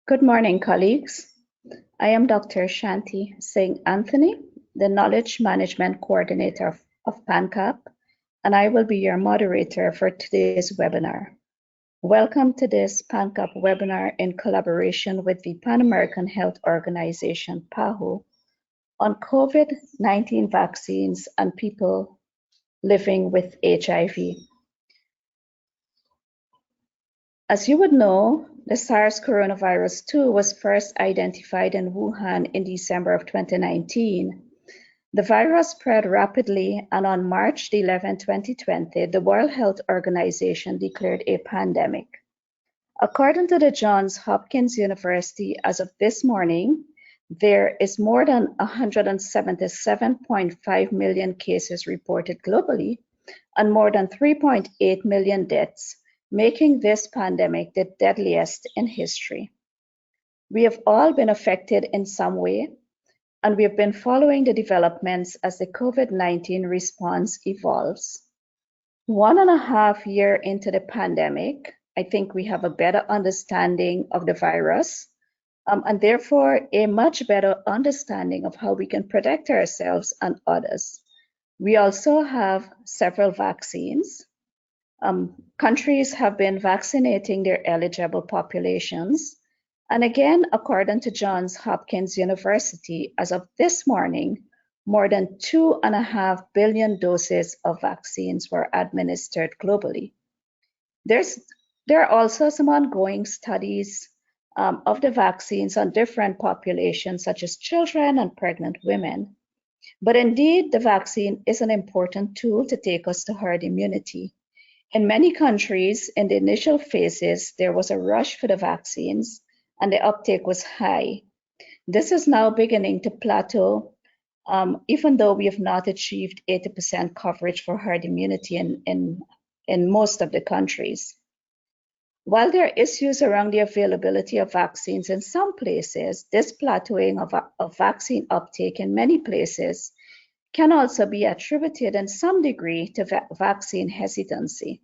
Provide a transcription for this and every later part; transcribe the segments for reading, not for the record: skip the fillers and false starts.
Good morning, colleagues. I am Dr. Shanti Singh Anthony, the Knowledge Management Coordinator of PANCAP, and I will be your moderator for today's webinar. Welcome to this PANCAP webinar in collaboration with the Pan American Health Organization, PAHO, on COVID-19 vaccines and people living with HIV. As you would know, the SARS coronavirus 2 was first identified in Wuhan in December of 2019. The virus spread rapidly, and on March 11, 2020, the World Health Organization declared a pandemic. According to the Johns Hopkins University, as of this morning, there is more than 177.5 million cases reported globally and more than 3.8 million deaths, making this pandemic the deadliest in history. We have all been affected in some way, and we have been following the developments as the COVID-19 response evolves. 1.5 years into the pandemic, I think we have a better understanding of the virus, and therefore a much better understanding of how we can protect ourselves and others. We also have several vaccines. Countries have been vaccinating their eligible populations. And again, according to Johns Hopkins University, as of this morning, more than 2.5 billion doses of vaccines were administered globally. There are also some ongoing studies of the vaccines on different populations, such as children and pregnant women. But indeed, the vaccine is an important tool to take us to herd immunity. In many countries, in the initial phases, there was a rush for the vaccines and the uptake was high. This is now beginning to plateau, even though we have not achieved 80% coverage for herd immunity in most of the countries. While there are issues around the availability of vaccines in some places, this plateauing of vaccine uptake in many places can also be attributed in some degree to vaccine hesitancy.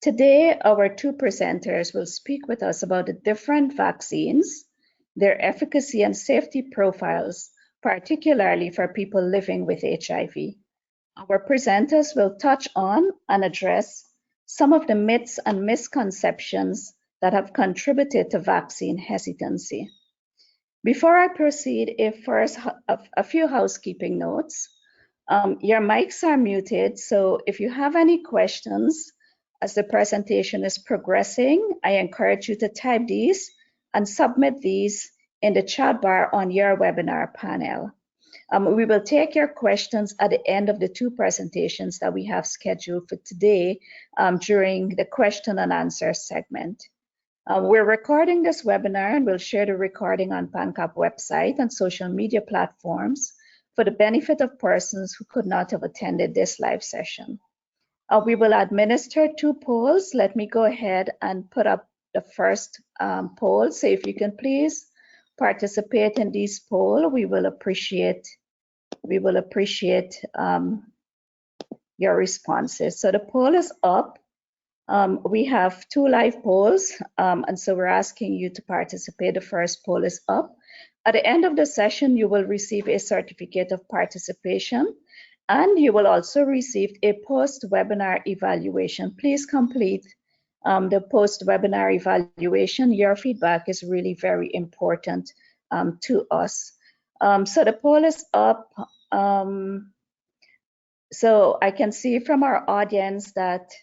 Today, our two presenters will speak with us about the different vaccines, their efficacy and safety profiles, particularly for people living with HIV. Our presenters will touch on and address some of the myths and misconceptions that have contributed to vaccine hesitancy. Before I proceed, a few housekeeping notes. Your mics are muted, so if you have any questions as the presentation is progressing, I encourage you to type these and submit these in the chat bar on your webinar panel. We will take your questions at the end of the two presentations that we have scheduled for today during the question and answer segment. We're recording this webinar and we'll share the recording on PANCAP website and social media platforms for the benefit of persons who could not have attended this live session. We will administer two polls. Let me go ahead and put up the first poll. So if you can please participate in this poll, we will appreciate your responses. So the poll is up. We have two live polls, and so we're asking you to participate. The first poll is up. At the end of the session, you will receive a certificate of participation, and you will also receive a post-webinar evaluation. Please complete the post-webinar evaluation. Your feedback is really very important to us. So the poll is up. So I can see from our audience that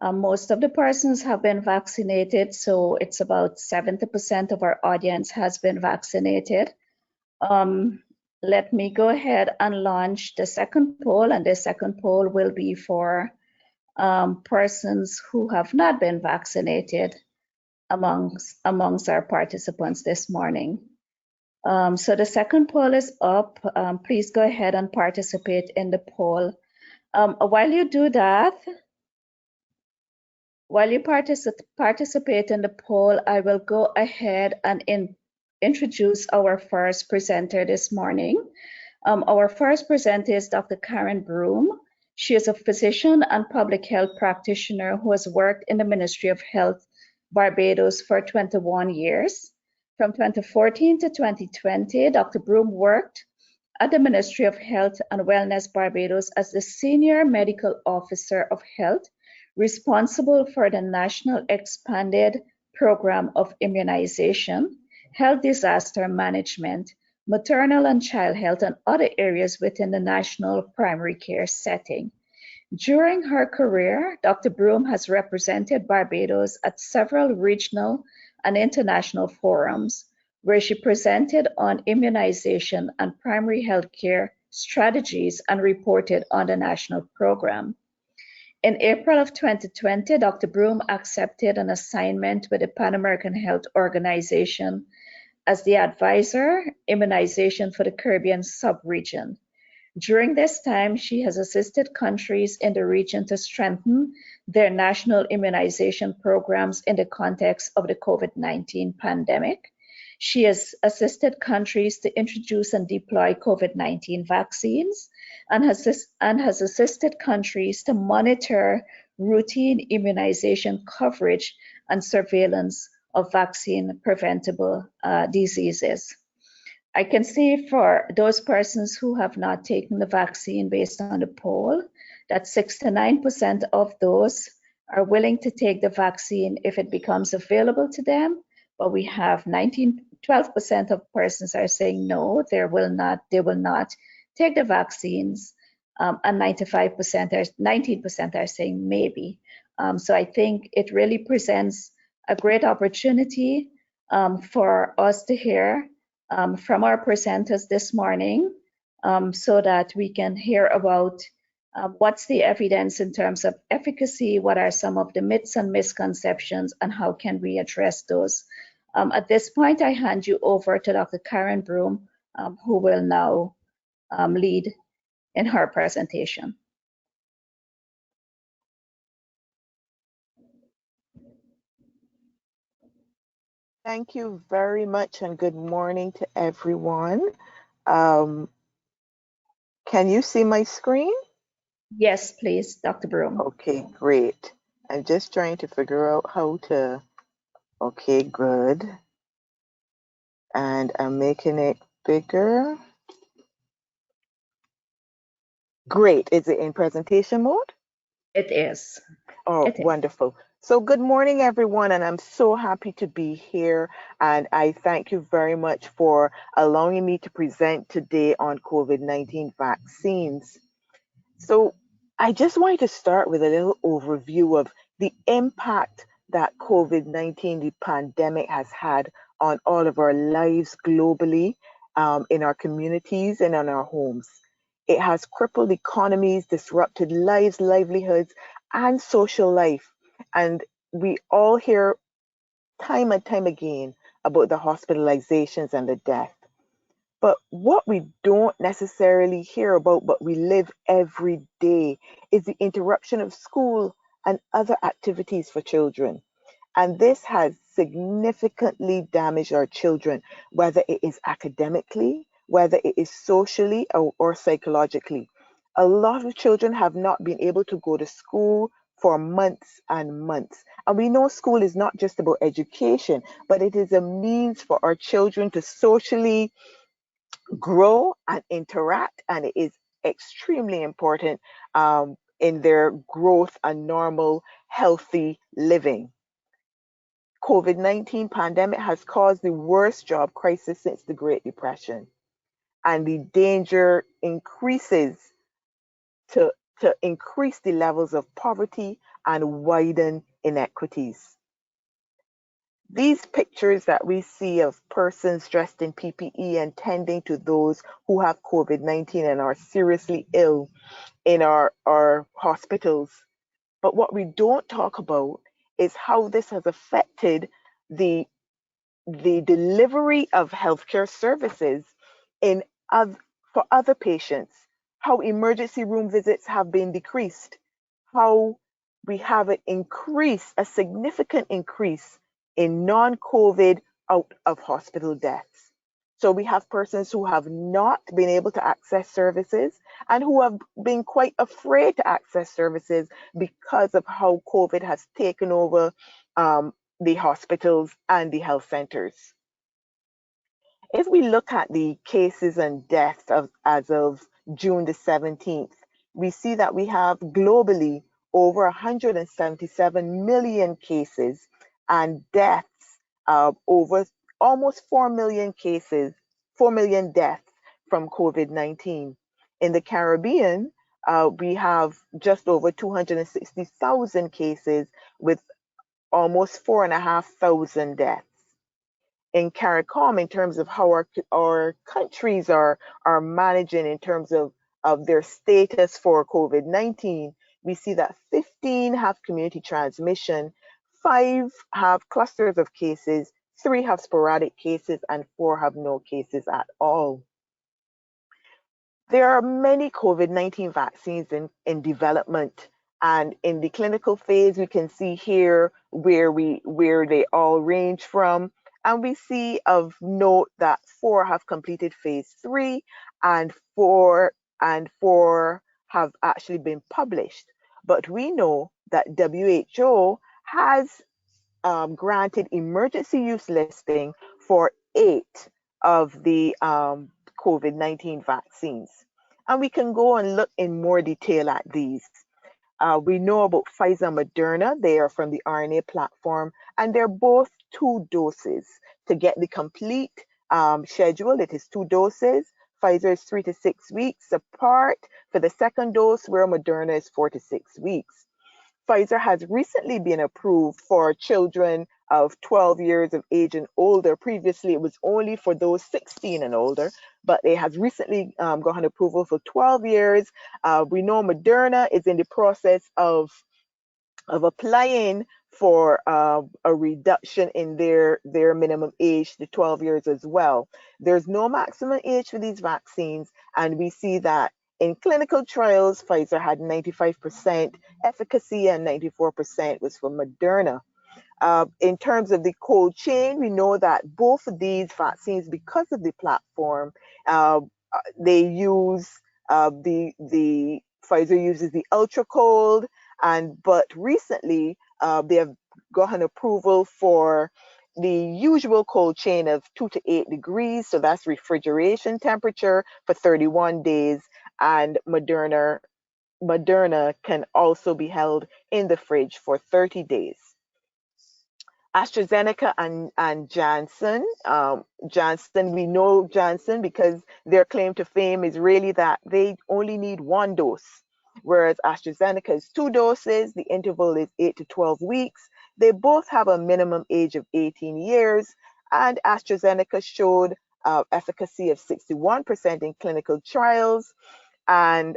most of the persons have been vaccinated, so it's about 70% of our audience has been vaccinated. Let me go ahead and launch the second poll, and the second poll will be for persons who have not been vaccinated amongst our participants this morning. So the second poll is up. Please go ahead and participate in the poll. While you do that, while you participate in the poll, I will go ahead and introduce our first presenter this morning. Our first presenter is Dr. Karen Broome. She is a physician and public health practitioner who has worked in the Ministry of Health, Barbados for 21 years. From 2014 to 2020, Dr. Broome worked at the Ministry of Health and Wellness Barbados as the Senior Medical Officer of Health, responsible for the National Expanded Program of Immunization, Health Disaster Management, Maternal and Child Health, and other areas within the national primary care setting. During her career, Dr. Broome has represented Barbados at several regional and international forums, where she presented on immunization and primary health care strategies and reported on the national program. In April of 2020, Dr. Broome accepted an assignment with the Pan American Health Organization as the advisor, immunization for the Caribbean sub-region. During this time, she has assisted countries in the region to strengthen their national immunization programs in the context of the COVID-19 pandemic. She has assisted countries to introduce and deploy COVID-19 vaccines and has assisted countries to monitor routine immunization coverage and surveillance of vaccine preventable diseases. I can see for those persons who have not taken the vaccine based on the poll, that 69% of those are willing to take the vaccine if it becomes available to them, but we have 12% of persons are saying no, they will not take the vaccines, and 19% are saying maybe. So I think it really presents a great opportunity for us to hear from our presenters this morning, so that we can hear about what's the evidence in terms of efficacy, what are some of the myths and misconceptions, and how can we address those. At this point, I hand you over to Dr. Karen Broome, who will now lead in her presentation. Thank you very much, and good morning to everyone. Can you see my screen? Yes, please, Dr. Broome. Okay, great. I'm just trying to figure out how to, okay, good. And I'm making it bigger. Great, is it in presentation mode? It is. Oh, wonderful. So good morning, everyone, and I'm so happy to be here. And I thank you very much for allowing me to present today on COVID-19 vaccines. So I just wanted to start with a little overview of the impact that COVID-19, the pandemic, has had on all of our lives globally, in our communities and in our homes. It has crippled economies, disrupted lives, livelihoods, and social life. And we all hear time and time again about the hospitalizations and the death. But what we don't necessarily hear about, but we live every day, is the interruption of school and other activities for children. And this has significantly damaged our children, whether it is academically, whether it is socially or psychologically. A lot of children have not been able to go to school for months and months. And we know school is not just about education, but it is a means for our children to socially grow and interact, and it is extremely important in their growth and normal, healthy living. COVID-19 pandemic has caused the worst job crisis since the Great Depression, and the danger increases to increase the levels of poverty and widen inequities. These pictures that we see of persons dressed in PPE and tending to those who have COVID-19 and are seriously ill in our hospitals. But what we don't talk about is how this has affected the delivery of healthcare services for other patients, how emergency room visits have been decreased, how we have a significant increase in non-COVID out of hospital deaths. So we have persons who have not been able to access services and who have been quite afraid to access services because of how COVID has taken over the hospitals and the health centers. If we look at the cases and deaths as of June the 17th, we see that we have globally over 177 million cases and deaths, over almost 4 million cases, 4 million deaths from COVID-19. In the Caribbean, we have just over 260,000 cases with almost 4,500 deaths. In CARICOM, in terms of how our countries are managing in terms of their status for COVID-19, we see that 15 have community transmission, 5 have clusters of cases, 3 have sporadic cases, and 4 have no cases at all. There are many COVID-19 vaccines in development, and in the clinical phase, we can see here where they all range from. And we see of note that 4 have completed phase 3 and 4 have actually been published. But we know that WHO has granted emergency use listing for 8 of the COVID-19 vaccines. And we can go and look in more detail at these. We know about Pfizer and Moderna. They are from the RNA platform, and they're both 2 doses. To get the complete schedule, it is 2 doses. Pfizer is 3 to 6 weeks apart for the second dose, where Moderna is 4 to 6 weeks. Pfizer has recently been approved for children of 12 years of age and older. Previously, it was only for those 16 and older, but it has recently gotten approval for 12 years. We know Moderna is in the process of applying for a reduction in their minimum age to 12 years as well. There's no maximum age for these vaccines, and we see that in clinical trials, Pfizer had 95% efficacy and 94% was for Moderna. In terms of the cold chain, we know that both of these vaccines, because of the platform, they use the Pfizer uses the ultra cold, but recently they have gotten approval for the usual cold chain of 2 to 8 degrees, so that's refrigeration temperature for 31 days, and Moderna can also be held in the fridge for 30 days. AstraZeneca and Janssen. Janssen, we know Janssen because their claim to fame is really that they only need 1 dose, whereas AstraZeneca is 2 doses. The interval is 8 to 12 weeks. They both have a minimum age of 18 years, and AstraZeneca showed efficacy of 61% in clinical trials, and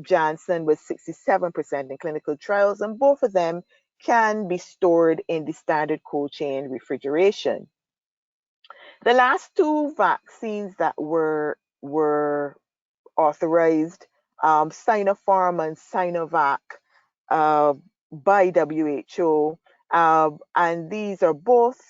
Janssen was 67% in clinical trials, and both of them can be stored in the standard cold chain refrigeration. The last 2 vaccines that were authorized, Cynopharma and Synovac by WHO, and these are both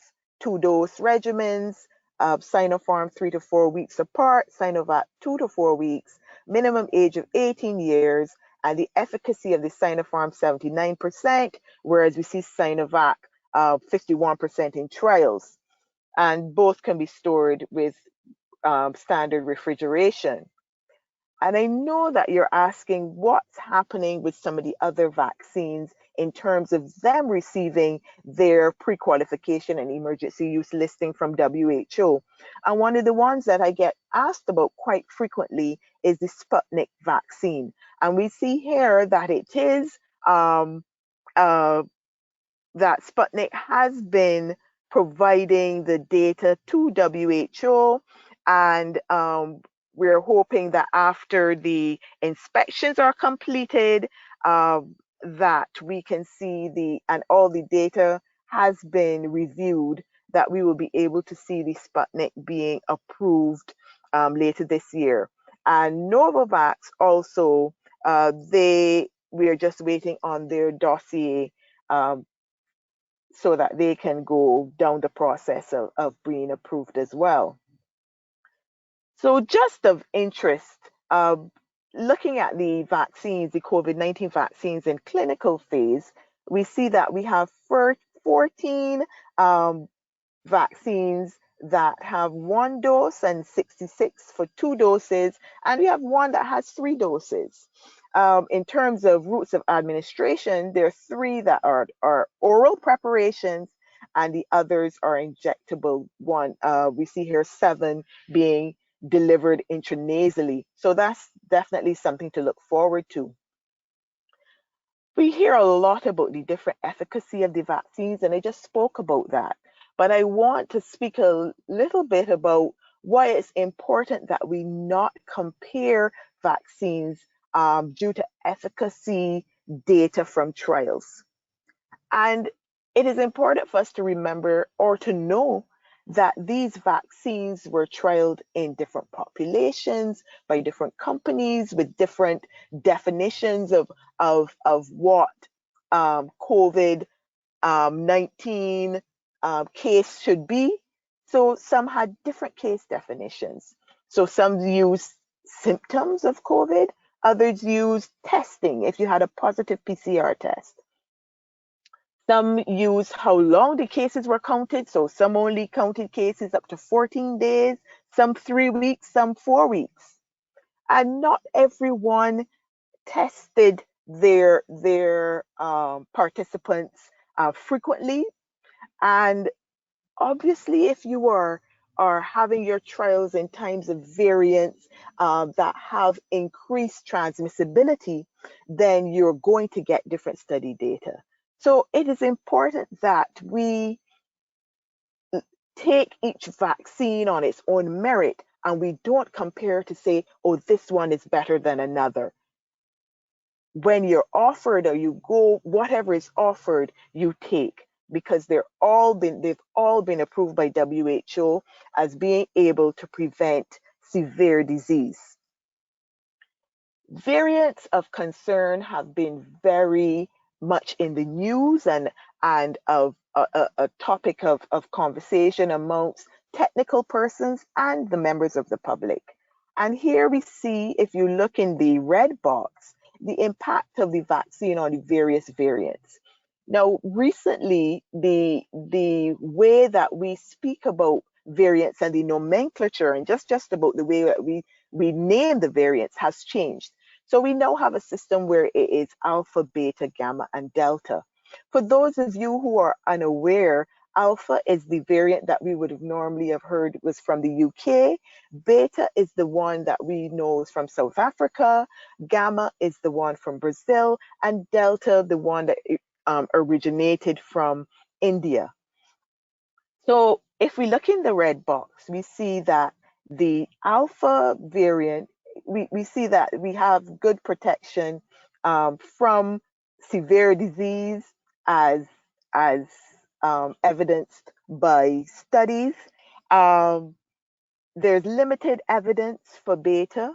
2-dose regimens. Sinopharm 3 to 4 weeks apart, Sinovac 2 to 4 weeks, minimum age of 18 years, and the efficacy of the Sinopharm 79%, whereas we see Sinovac 51% in trials, and both can be stored with standard refrigeration. And I know that you're asking what's happening with some of the other vaccines in terms of them receiving their pre-qualification and emergency use listing from WHO. And one of the ones that I get asked about quite frequently is the Sputnik vaccine. And we see here that it is that Sputnik has been providing the data to WHO, and we're hoping that after the inspections are completed, that we can see and all the data has been reviewed, that we will be able to see the Sputnik being approved later this year. And Novavax also, we are just waiting on their dossier so that they can go down the process of being approved as well. So just of interest, looking at the vaccines, the COVID-19 vaccines in clinical phase, we see that we have 14 vaccines that have 1 dose and 66 for 2 doses, and we have one that has 3 doses. In terms of routes of administration, there are 3 that are oral preparations, and the others are injectable. We see here 7 being delivered intranasally. So that's definitely something to look forward to. We hear a lot about the different efficacy of the vaccines, and I just spoke about that. But I want to speak a little bit about why it's important that we not compare vaccines due to efficacy data from trials. And it is important for us to remember or to know that these vaccines were trialed in different populations by different companies with different definitions of what COVID-19 case should be. So some had different case definitions. So some use symptoms of COVID, others use testing if you had a positive PCR test. Some use how long the cases were counted. So some only counted cases up to 14 days, some 3 weeks, some 4 weeks. And not everyone tested their participants frequently. And obviously, if you are having your trials in times of variants that have increased transmissibility, then you're going to get different study data. So it is important that we take each vaccine on its own merit and we don't compare to say, oh, this one is better than another. When you're offered or you go, whatever is offered, you take, because they've all been approved by WHO as being able to prevent severe disease. Variants of concern have been very much in the news and of a topic of conversation amongst technical persons and the members of the public. And here we see, if you look in the red box, the impact of the vaccine on the various variants. Now, recently, the way that we speak about variants and the nomenclature and just about the way that we name the variants has changed. So we now have a system where it is alpha, beta, gamma, and delta. For those of you who are unaware, alpha is the variant that we would have normally have heard was from the UK. Beta is the one that we know is from South Africa. Gamma is the one from Brazil, and delta, the one that originated from India. So if we look in the red box, we see that the alpha variant, we see that we have good protection from severe disease as evidenced by studies. There's limited evidence for beta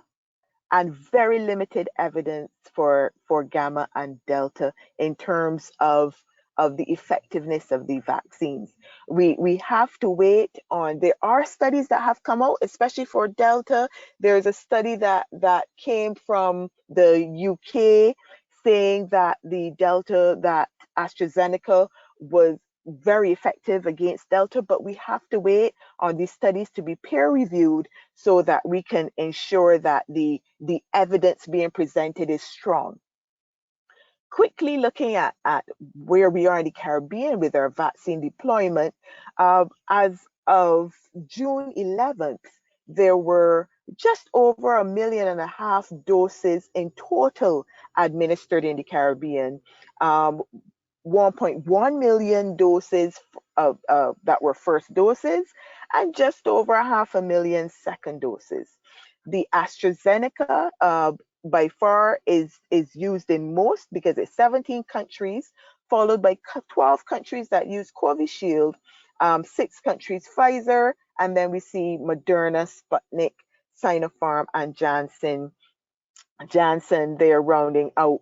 and very limited evidence for gamma and delta in terms of the effectiveness of the vaccines. We have to wait on, there are studies that have come out, especially for delta. There's a study that came from the UK saying that the delta, that AstraZeneca was very effective against delta, but we have to wait on these studies to be peer reviewed so that we can ensure that the evidence being presented is strong. Quickly looking at where we are in the Caribbean with our vaccine deployment, as of June 11th, there were just over 1.5 million doses in total administered in the Caribbean. 1.1 million doses that were first doses, and just over 500,000 second doses. The AstraZeneca by far is used in most, because it's 17 countries, followed by 12 countries that use Covishield, 6 countries Pfizer, and then we see Moderna, Sputnik, Sinopharm, and Janssen. They are rounding out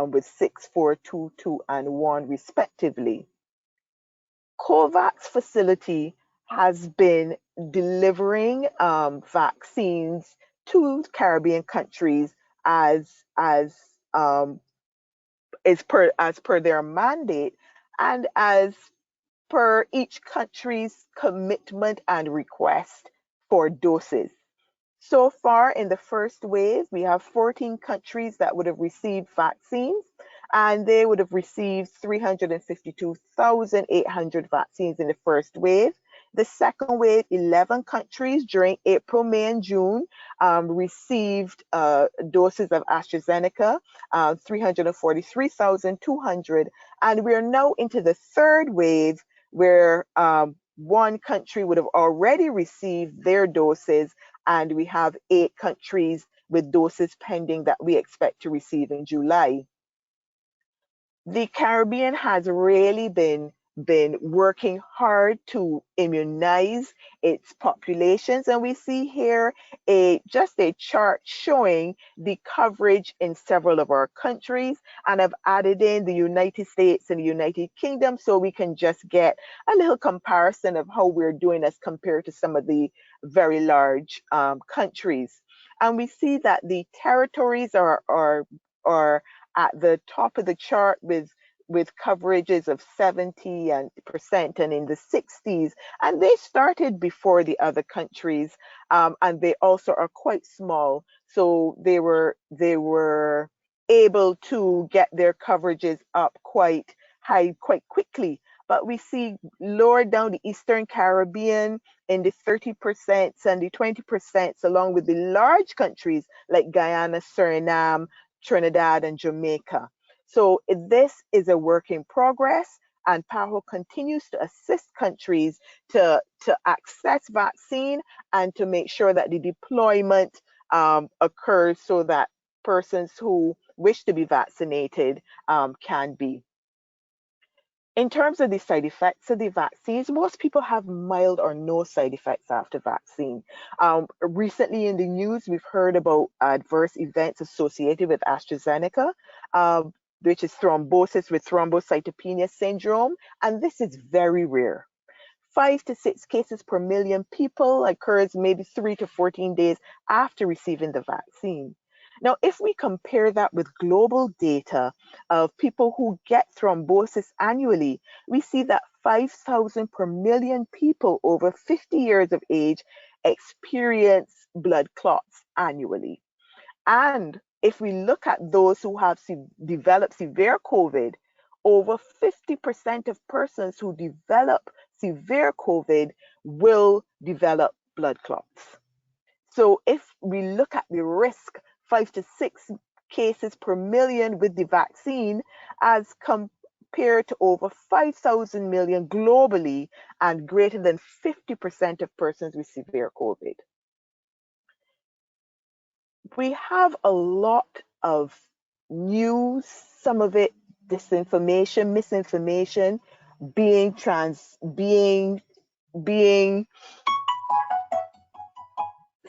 with 6, 4, 2, 2, and 1 respectively. COVAX facility has been delivering vaccines to Caribbean countries as per their mandate, and as per each country's commitment and request for doses. So far in the first wave, we have 14 countries that would have received vaccines, and they would have received 352,800 vaccines in the first wave. The second wave, 11 countries during April, May, and June received doses of AstraZeneca, 343,200. And we are now into the third wave where one country would have already received their doses, and we have 8 countries with doses pending that we expect to receive in July. The Caribbean has really been working hard to immunize its populations, and we see here just a chart showing the coverage in several of our countries, and I've added in the United States and the United Kingdom so we can just get a little comparison of how we're doing as compared to some of the very large countries. And we see that the territories are at the top of the chart with coverages of 70% and in the 60s, and they started before the other countries, and they also are quite small, so they were able to get their coverages up quite high quite quickly. But we see lower down the Eastern Caribbean in the 30% and the 20%, along with the large countries like Guyana, Suriname, Trinidad, and Jamaica. So this is a work in progress, and PAHO continues to assist countries to access vaccine and to make sure that the deployment occurs so that persons who wish to be vaccinated can be. In terms of the side effects of the vaccines, most people have mild or no side effects after vaccine. Recently in the news, we've heard about adverse events associated with AstraZeneca, which is thrombosis with thrombocytopenia syndrome, and this is very rare. 5 to 6 cases per million people occurs maybe 3 to 14 days after receiving the vaccine. Now, if we compare that with global data of people who get thrombosis annually, we see that 5,000 per million people over 50 years of age experience blood clots annually. And if we look at those who have developed severe COVID, over 50% of persons who develop severe COVID will develop blood clots. So if we look at the risk, 5 to 6 cases per million with the vaccine as compared to over 5,000 million globally and greater than 50% of persons with severe COVID. We have a lot of news, some of it disinformation, misinformation being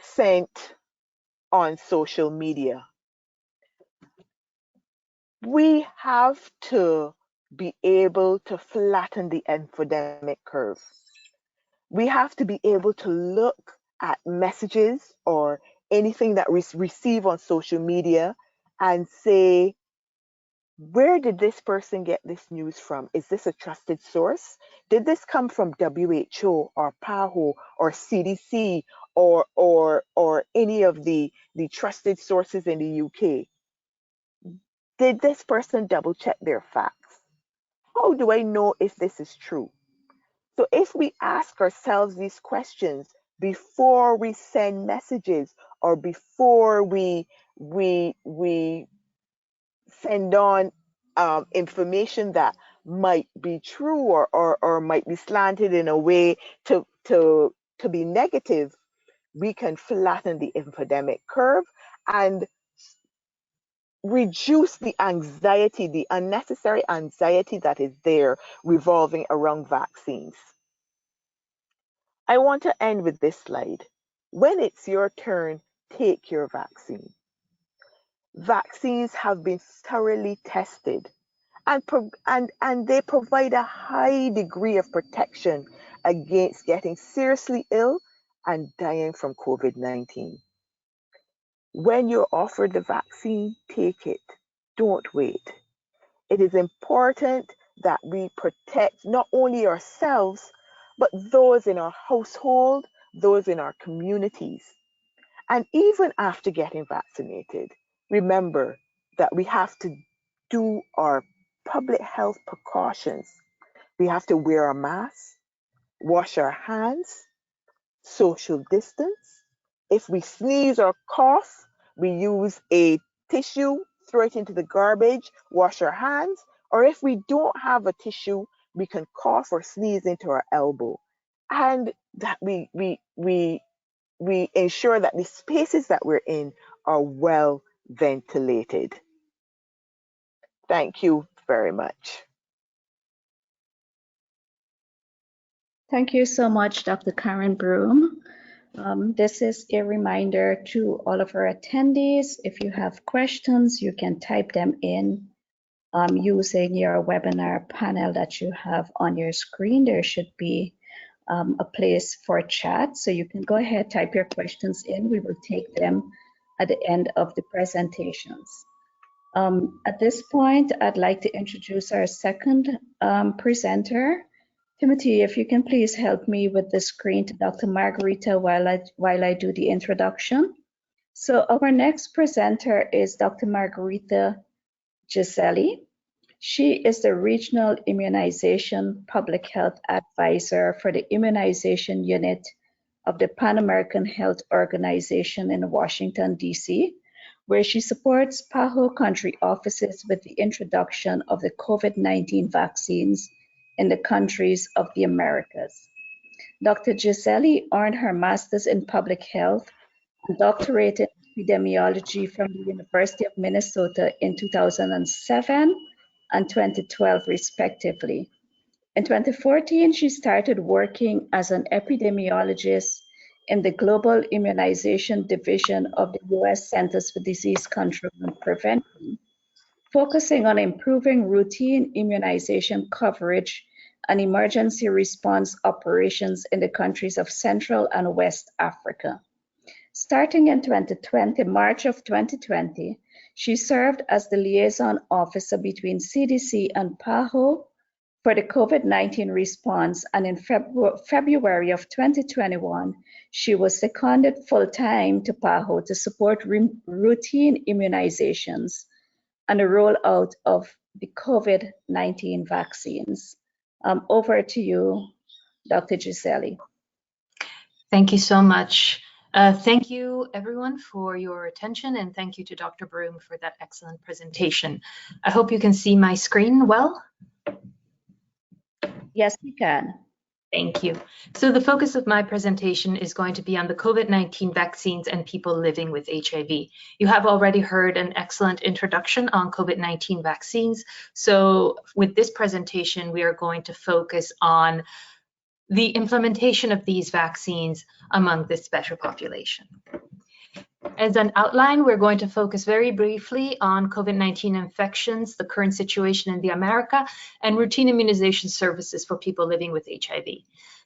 sent on social media. We have to be able to flatten the epidemic curve. We have to be able to look at messages or anything that we receive on social media and say, where did this person get this news from? Is this a trusted source? Did this come from WHO or PAHO or CDC or any of the trusted sources in the UK? Did this person double check their facts? How do I know if this is true? So if we ask ourselves these questions before we send messages or before we send on information that might be true or might be slanted in a way to be negative, we can flatten the epidemic curve and reduce the anxiety, the unnecessary anxiety that is there revolving around vaccines. I want to end with this slide. When it's your turn, take your vaccine. Vaccines have been thoroughly tested and they provide a high degree of protection against getting seriously ill and dying from COVID-19. When you're offered the vaccine, take it. Don't wait. It is important that we protect not only ourselves, but those in our household, those in our communities. And even after getting vaccinated, remember that we have to do our public health precautions. We have to wear a mask, wash our hands, social distance. If we sneeze or cough, we use a tissue, throw it into the garbage, wash our hands. Or if we don't have a tissue, we can cough or sneeze into our elbow. And that we ensure that the spaces that we're in are well ventilated. Thank you very much. Thank you so much, Dr. Karen Broome. This is a reminder to all of our attendees. If you have questions, you can type them in using your webinar panel that you have on your screen. There should be a place for chat, so you can go ahead, type your questions in. We will take them at the end of the presentations. At this point, I'd like to introduce our second presenter. Timothy, if you can please help me with the screen to Dr. Margherita while I do the introduction. So our next presenter is Dr. Margherita Ghiselli. She is the Regional Immunization Public Health Advisor for the Immunization Unit of the Pan American Health Organization in Washington, D.C., where she supports PAHO country offices with the introduction of the COVID-19 vaccines in the countries of the Americas. Dr. Ghiselli earned her master's in public health and doctorate in epidemiology from the University of Minnesota in 2007 and 2012, respectively. In 2014, she started working as an epidemiologist in the Global Immunization Division of the U.S. Centers for Disease Control and Prevention, focusing on improving routine immunization coverage and emergency response operations in the countries of Central and West Africa. Starting in March of 2020, she served as the liaison officer between CDC and PAHO for the COVID-19 response, and in February of 2021, she was seconded full-time to PAHO to support routine immunizations and the rollout of the COVID-19 vaccines. Over to you, Dr. Ghiselli. Thank you so much. Thank you everyone for your attention, and thank you to Dr. Broome for that excellent presentation. I hope you can see my screen well. Yes, we can. Thank you. So the focus of my presentation is going to be on the COVID-19 vaccines and people living with HIV. You have already heard an excellent introduction on COVID-19 vaccines. So with this presentation, we are going to focus on the implementation of these vaccines among this special population. As an outline, we're going to focus very briefly on COVID-19 infections, the current situation in the America, and routine immunization services for people living with HIV.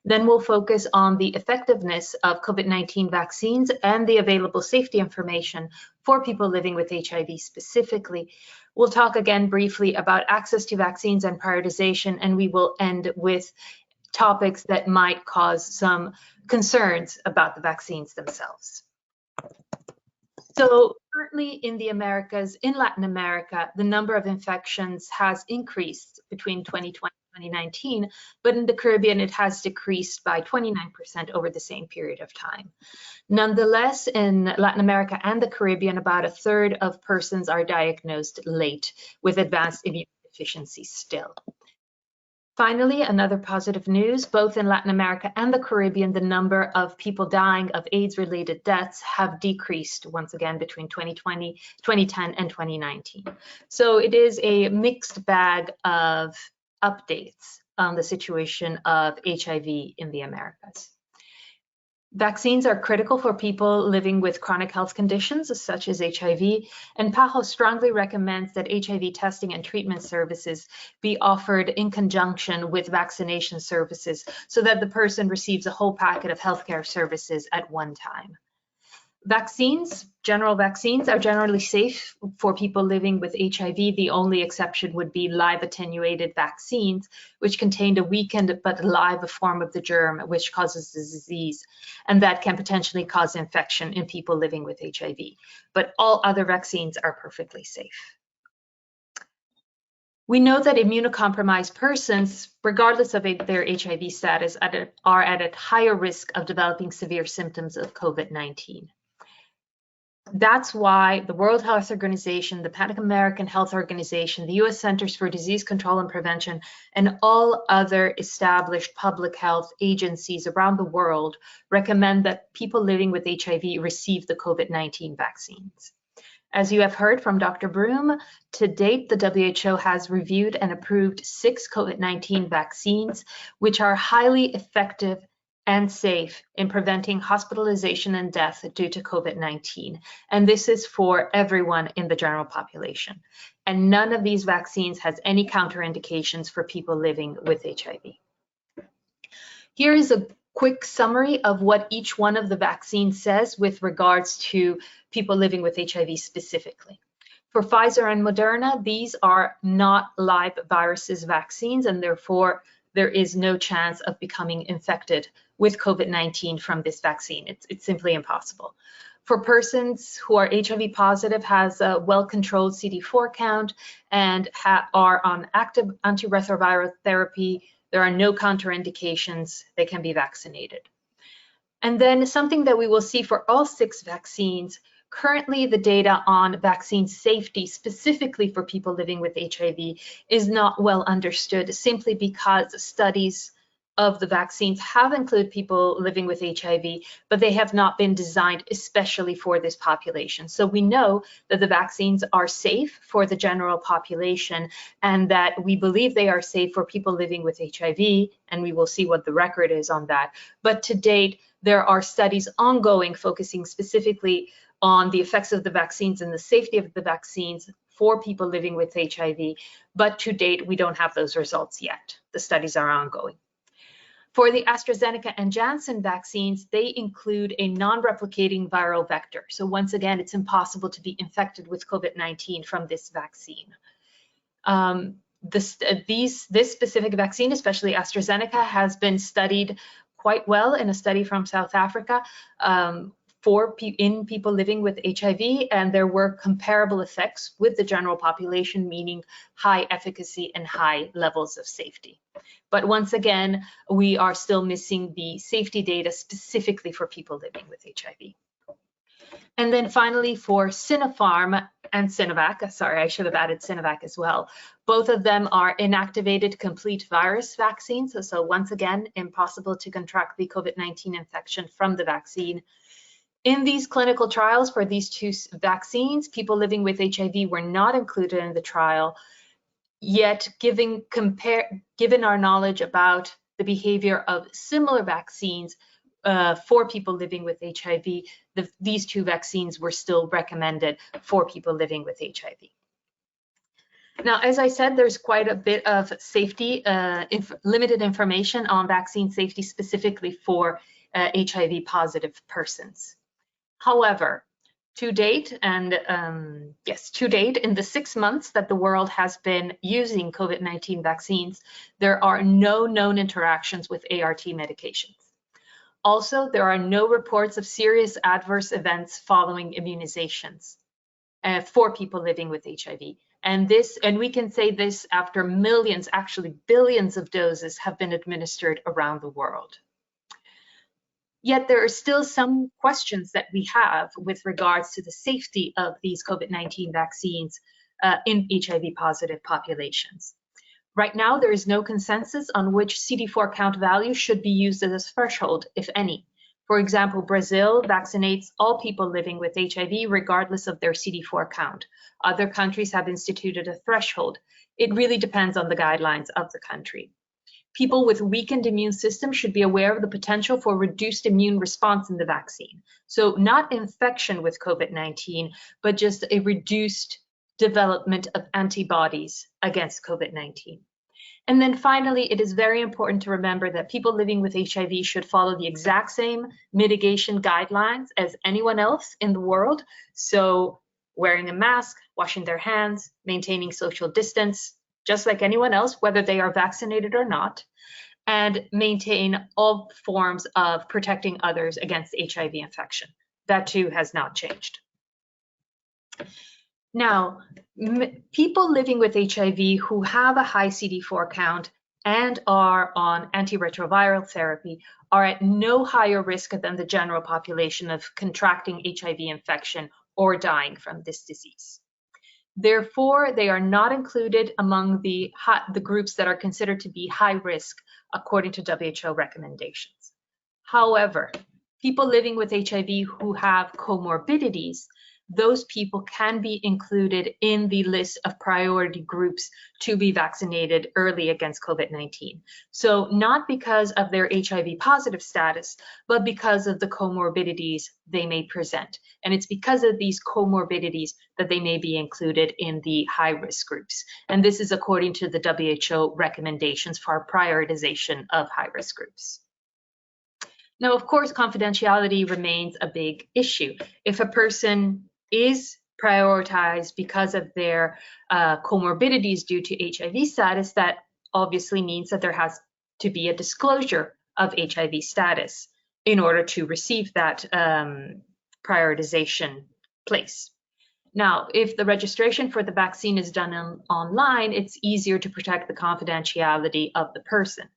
Then we'll focus on the effectiveness of COVID-19 vaccines and the available safety information for people living with HIV specifically. We'll talk again briefly about access to vaccines and prioritization, and we will end with topics that might cause some concerns about the vaccines themselves. So currently in the Americas, in Latin America, the number of infections has increased between 2020 and 2019, but in the Caribbean, it has decreased by 29% over the same period of time. Nonetheless, in Latin America and the Caribbean, about a third of persons are diagnosed late with advanced immunodeficiency still. Finally, another positive news, both in Latin America and the Caribbean, the number of people dying of AIDS-related deaths have decreased once again between 2020, 2010, and 2019. So it is a mixed bag of updates on the situation of HIV in the Americas. Vaccines are critical for people living with chronic health conditions such as HIV, and PAHO strongly recommends that HIV testing and treatment services be offered in conjunction with vaccination services so that the person receives a whole packet of healthcare services at one time. Vaccines, general vaccines, are generally safe for people living with HIV. The only exception would be live attenuated vaccines, which contained a weakened but live form of the germ, which causes the disease, and that can potentially cause infection in people living with HIV. But all other vaccines are perfectly safe. We know that immunocompromised persons, regardless of their HIV status, are at a higher risk of developing severe symptoms of COVID-19. That's why the World Health Organization, the Pan American Health Organization, the U.S. Centers for Disease Control and Prevention, and all other established public health agencies around the world recommend that people living with HIV receive the COVID-19 vaccines. As you have heard from Dr. Broome, to date, the WHO has reviewed and approved 6 COVID-19 vaccines, which are highly effective and safe in preventing hospitalization and death due to COVID-19. And this is for everyone in the general population. And none of these vaccines has any counterindications for people living with HIV. Here is a quick summary of what each one of the vaccines says with regards to people living with HIV specifically. For Pfizer and Moderna, these are not live viruses vaccines, and therefore there is no chance of becoming infected with COVID-19 from this vaccine. It's simply impossible. For persons who are HIV positive, has a well-controlled CD4 count, and are on active antiretroviral therapy, there are no contraindications, they can be vaccinated. And then something that we will see for all 6 vaccines, currently the data on vaccine safety specifically for people living with HIV is not well understood, simply because studies of the vaccines have included people living with HIV, but they have not been designed especially for this population. So we know that the vaccines are safe for the general population, and that we believe they are safe for people living with HIV, and we will see what the record is on that. But to date, there are studies ongoing focusing specifically on the effects of the vaccines and the safety of the vaccines for people living with HIV, but to date, we don't have those results yet. The studies are ongoing. For the AstraZeneca and Janssen vaccines, they include a non-replicating viral vector. So once again, it's impossible to be infected with COVID-19 from this vaccine. This specific vaccine, especially AstraZeneca, has been studied quite well in a study from South Africa in people living with HIV, and there were comparable effects with the general population, meaning high efficacy and high levels of safety. But once again, we are still missing the safety data specifically for people living with HIV. And then finally, for Sinopharm and Synovac, sorry, I should have added Synovac as well. Both of them are inactivated complete virus vaccines. So once again, impossible to contract the COVID-19 infection from the vaccine. In these clinical trials for these 2 vaccines, people living with HIV were not included in the trial. Yet, given our knowledge about the behavior of similar vaccines for people living with HIV, these 2 vaccines were still recommended for people living with HIV. Now, as I said, there's quite a bit of safety, limited information on vaccine safety specifically for HIV positive persons. However, to date, in the 6 months that the world has been using COVID-19 vaccines, there are no known interactions with ART medications. Also, there are no reports of serious adverse events following immunizations for people living with HIV. And we can say this after millions, actually billions of doses have been administered around the world. Yet there are still some questions that we have with regards to the safety of these COVID-19 vaccines in HIV positive populations. Right now, there is no consensus on which CD4 count value should be used as a threshold, if any. For example, Brazil vaccinates all people living with HIV regardless of their CD4 count. Other countries have instituted a threshold. It really depends on the guidelines of the country. People with weakened immune system should be aware of the potential for reduced immune response in the vaccine. So not infection with COVID-19, but just a reduced development of antibodies against COVID-19. And then finally, it is very important to remember that people living with HIV should follow the exact same mitigation guidelines as anyone else in the world. So wearing a mask, washing their hands, maintaining social distance, just like anyone else, whether they are vaccinated or not, and maintain all forms of protecting others against HIV infection. That too has not changed. Now, people living with HIV who have a high CD4 count and are on antiretroviral therapy are at no higher risk than the general population of contracting HIV infection or dying from this disease. Therefore, they are not included among the groups that are considered to be high risk according to WHO recommendations. However, people living with HIV who have comorbidities, those people can be included in the list of priority groups to be vaccinated early against COVID-19. So not because of their HIV positive status, but because of the comorbidities they may present. And it's because of these comorbidities that they may be included in the high-risk groups. And this is according to the WHO recommendations for prioritization of high-risk groups. Now, of course, confidentiality remains a big issue. If a person is prioritized because of their comorbidities due to HIV status, that obviously means that there has to be a disclosure of HIV status in order to receive that prioritization place. Now, if the registration for the vaccine is done online, it's easier to protect the confidentiality of the person.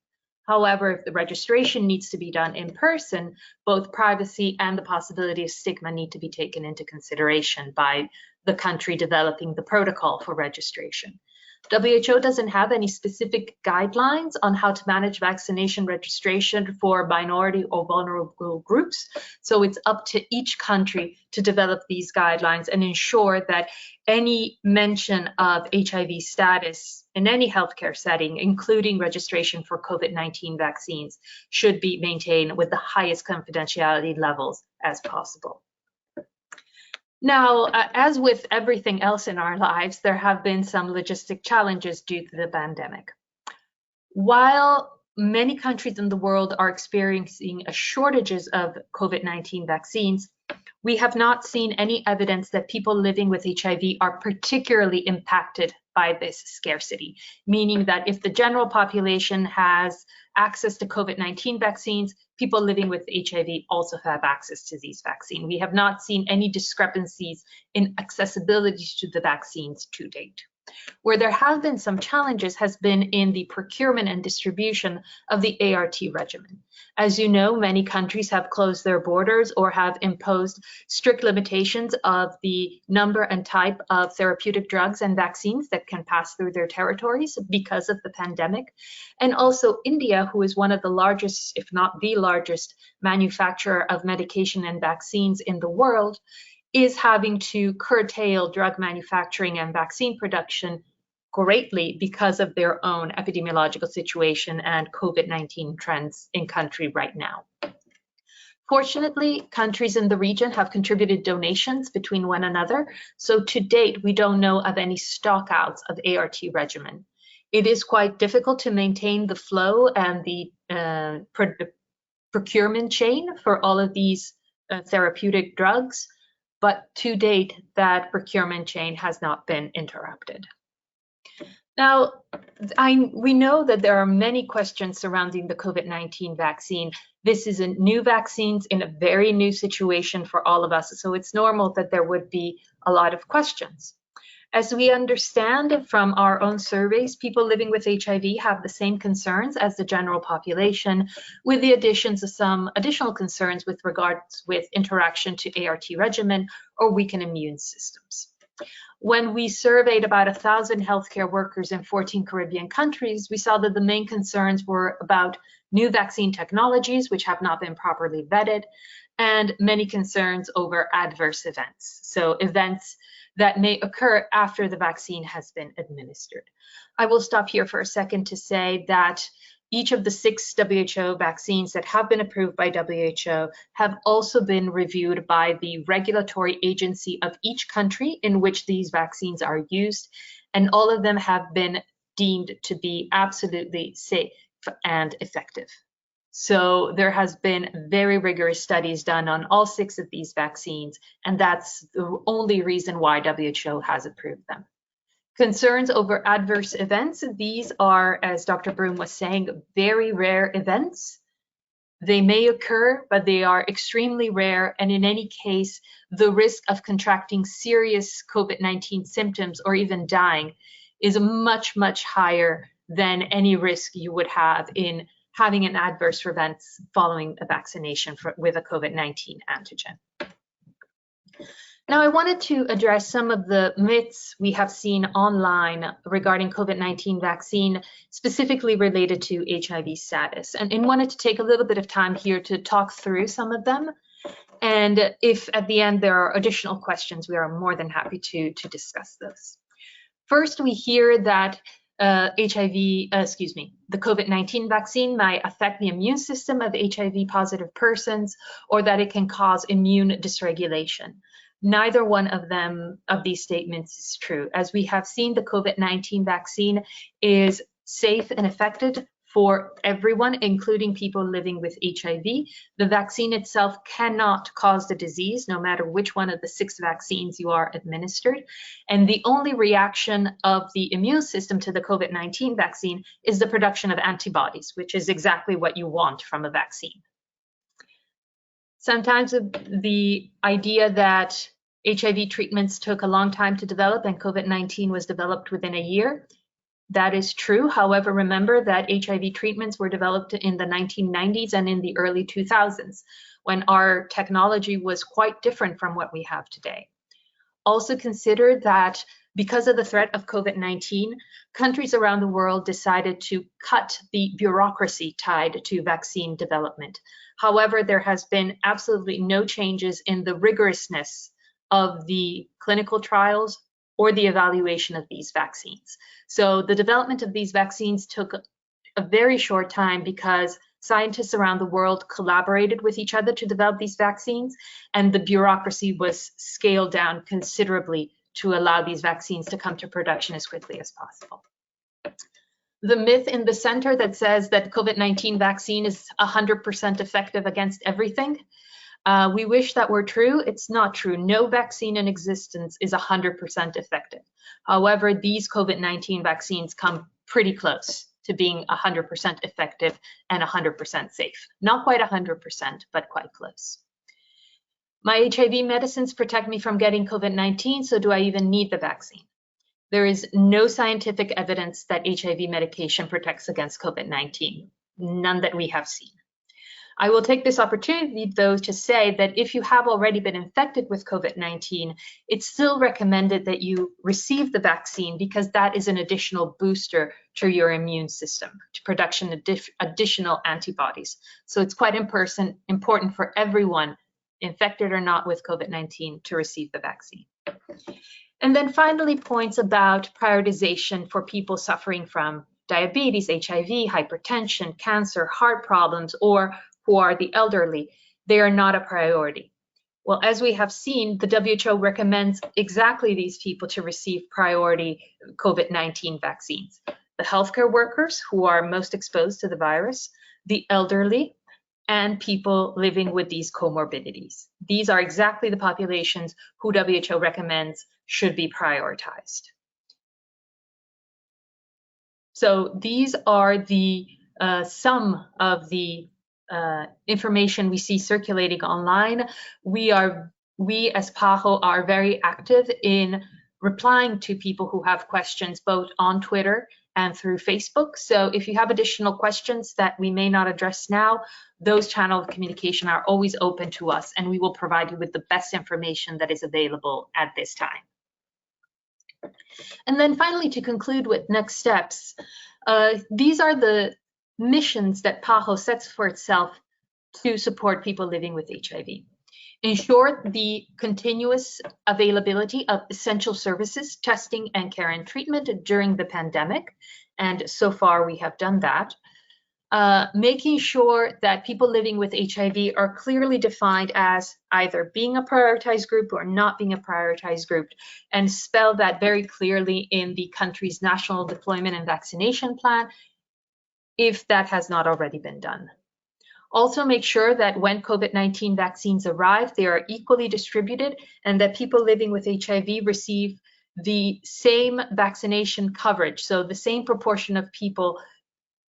However, if the registration needs to be done in person, both privacy and the possibility of stigma need to be taken into consideration by the country developing the protocol for registration. WHO doesn't have any specific guidelines on how to manage vaccination registration for minority or vulnerable groups, so it's up to each country to develop these guidelines and ensure that any mention of HIV status in any healthcare setting, including registration for COVID-19 vaccines, should be maintained with the highest confidentiality levels as possible. Now, as with everything else in our lives, there have been some logistic challenges due to the pandemic. While many countries in the world are experiencing shortages of COVID-19 vaccines, we have not seen any evidence that people living with HIV are particularly impacted by this scarcity, meaning that if the general population has access to COVID-19 vaccines, people living with HIV also have access to these vaccines. We have not seen any discrepancies in accessibility to the vaccines to date. Where there have been some challenges has been in the procurement and distribution of the ART regimen. As you know, many countries have closed their borders or have imposed strict limitations of the number and type of therapeutic drugs and vaccines that can pass through their territories because of the pandemic. And also India, who is one of the largest, if not the largest, manufacturer of medication and vaccines in the world, is having to curtail drug manufacturing and vaccine production greatly because of their own epidemiological situation and COVID-19 trends in country right now. Fortunately, countries in the region have contributed donations between one another, so to date, we don't know of any stockouts of ART regimen. It is quite difficult to maintain the flow and the procurement chain for all of these therapeutic drugs, but to date, that procurement chain has not been interrupted. Now, we know that there are many questions surrounding the COVID-19 vaccine. This is a new vaccine in a very new situation for all of us, so it's normal that there would be a lot of questions. As we understand from our own surveys, people living with HIV have the same concerns as the general population, with the additions of some additional concerns with regards with interaction to ART regimen or weakened immune systems. When we surveyed about 1,000 healthcare workers in 14 Caribbean countries, we saw that the main concerns were about new vaccine technologies, which have not been properly vetted, and many concerns over adverse events. So events that may occur after the vaccine has been administered. I will stop here for a second to say that each of the 6 WHO vaccines that have been approved by WHO have also been reviewed by the regulatory agency of each country in which these vaccines are used, and all of them have been deemed to be absolutely safe and effective. So there has been very rigorous studies done on all 6 of these vaccines, and that's the only reason why WHO has approved them. Concerns over adverse events, these are, as Dr. Broome was saying, very rare events. They may occur, but they are extremely rare, and in any case, the risk of contracting serious COVID-19 symptoms or even dying is much, much higher than any risk you would have in having an adverse event following a vaccination with a COVID-19 antigen. Now, I wanted to address some of the myths we have seen online regarding COVID-19 vaccine, specifically related to HIV status, and wanted to take a little bit of time here to talk through some of them. And if at the end there are additional questions, we are more than happy to discuss those. First, we hear that the COVID-19 vaccine might affect the immune system of HIV positive persons, or that it can cause immune dysregulation. Neither one of these statements is true. As we have seen, the COVID-19 vaccine is safe and effective for everyone, including people living with HIV. The vaccine itself cannot cause the disease, no matter which one of the 6 vaccines you are administered. And the only reaction of the immune system to the COVID-19 vaccine is the production of antibodies, which is exactly what you want from a vaccine. Sometimes the idea that HIV treatments took a long time to develop and COVID-19 was developed within a year, that is true. However, remember that HIV treatments were developed in the 1990s and in the early 2000s, when our technology was quite different from what we have today. Also consider that because of the threat of COVID-19, countries around the world decided to cut the bureaucracy tied to vaccine development. However, there has been absolutely no changes in the rigorousness of the clinical trials or the evaluation of these vaccines. So the development of these vaccines took a very short time because scientists around the world collaborated with each other to develop these vaccines, and the bureaucracy was scaled down considerably to allow these vaccines to come to production as quickly as possible. The myth in the center that says that COVID-19 vaccine is 100% effective against everything, we wish that were true. It's not true. No vaccine in existence is 100% effective. However, these COVID-19 vaccines come pretty close to being 100% effective and 100% safe. Not quite 100%, but quite close. My HIV medicines protect me from getting COVID-19, so do I even need the vaccine? There is no scientific evidence that HIV medication protects against COVID-19, none that we have seen. I will take this opportunity, though, to say that if you have already been infected with COVID-19, it's still recommended that you receive the vaccine because that is an additional booster to your immune system, to production of additional antibodies. So it's quite important for everyone, infected or not with COVID-19, to receive the vaccine. And then finally, points about prioritization for people suffering from diabetes, HIV, hypertension, cancer, heart problems, or who are the elderly. They are not a priority. Well, as we have seen, the WHO recommends exactly these people to receive priority COVID-19 vaccines. The healthcare workers who are most exposed to the virus, the elderly, and people living with these comorbidities. These are exactly the populations who WHO recommends should be prioritized. So these are the some of the information we see circulating online. We as PAHO are very active in replying to people who have questions both on Twitter and through Facebook. So if you have additional questions that we may not address now, those channels of communication are always open to us, and we will provide you with the best information that is available at this time. And then finally, to conclude with next steps, these are the missions that PAHO sets for itself to support people living with HIV. Ensure the continuous availability of essential services, testing and care and treatment during the pandemic, and so far we have done that. making sure that people living with HIV are clearly defined as either being a prioritized group or not being a prioritized group, and spell that very clearly in the country's national deployment and vaccination plan, if that has not already been done. Also make sure that when COVID-19 vaccines arrive, they are equally distributed and that people living with HIV receive the same vaccination coverage. So the same proportion of people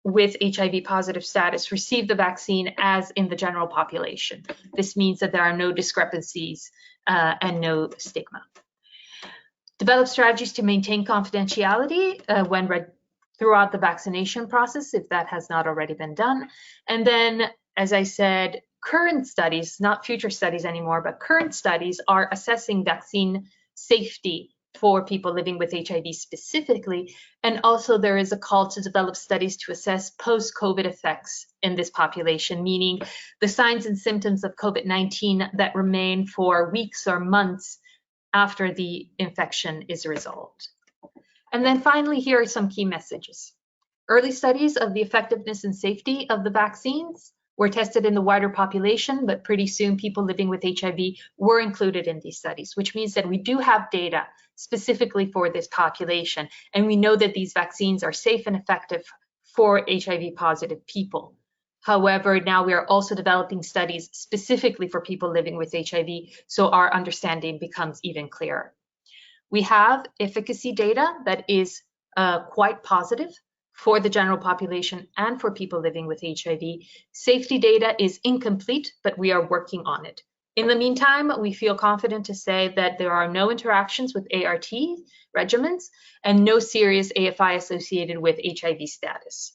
with HIV positive status receive the vaccine as in the general population. This means that there are no discrepancies and no stigma. Develop strategies to maintain confidentiality throughout the vaccination process, if that has not already been done. And then, as I said, current studies, not future studies anymore, but current studies are assessing vaccine safety for people living with HIV specifically. And also there is a call to develop studies to assess post-COVID effects in this population, meaning the signs and symptoms of COVID-19 that remain for weeks or months after the infection is resolved. And then finally, here are some key messages. Early studies of the effectiveness and safety of the vaccines were tested in the wider population, but pretty soon people living with HIV were included in these studies, which means that we do have data specifically for this population. And we know that these vaccines are safe and effective for HIV positive people. However, now we are also developing studies specifically for people living with HIV, so our understanding becomes even clearer. We have efficacy data that is quite positive for the general population and for people living with HIV. Safety data is incomplete, but we are working on it. In the meantime, we feel confident to say that there are no interactions with ART regimens and no serious AFI associated with HIV status.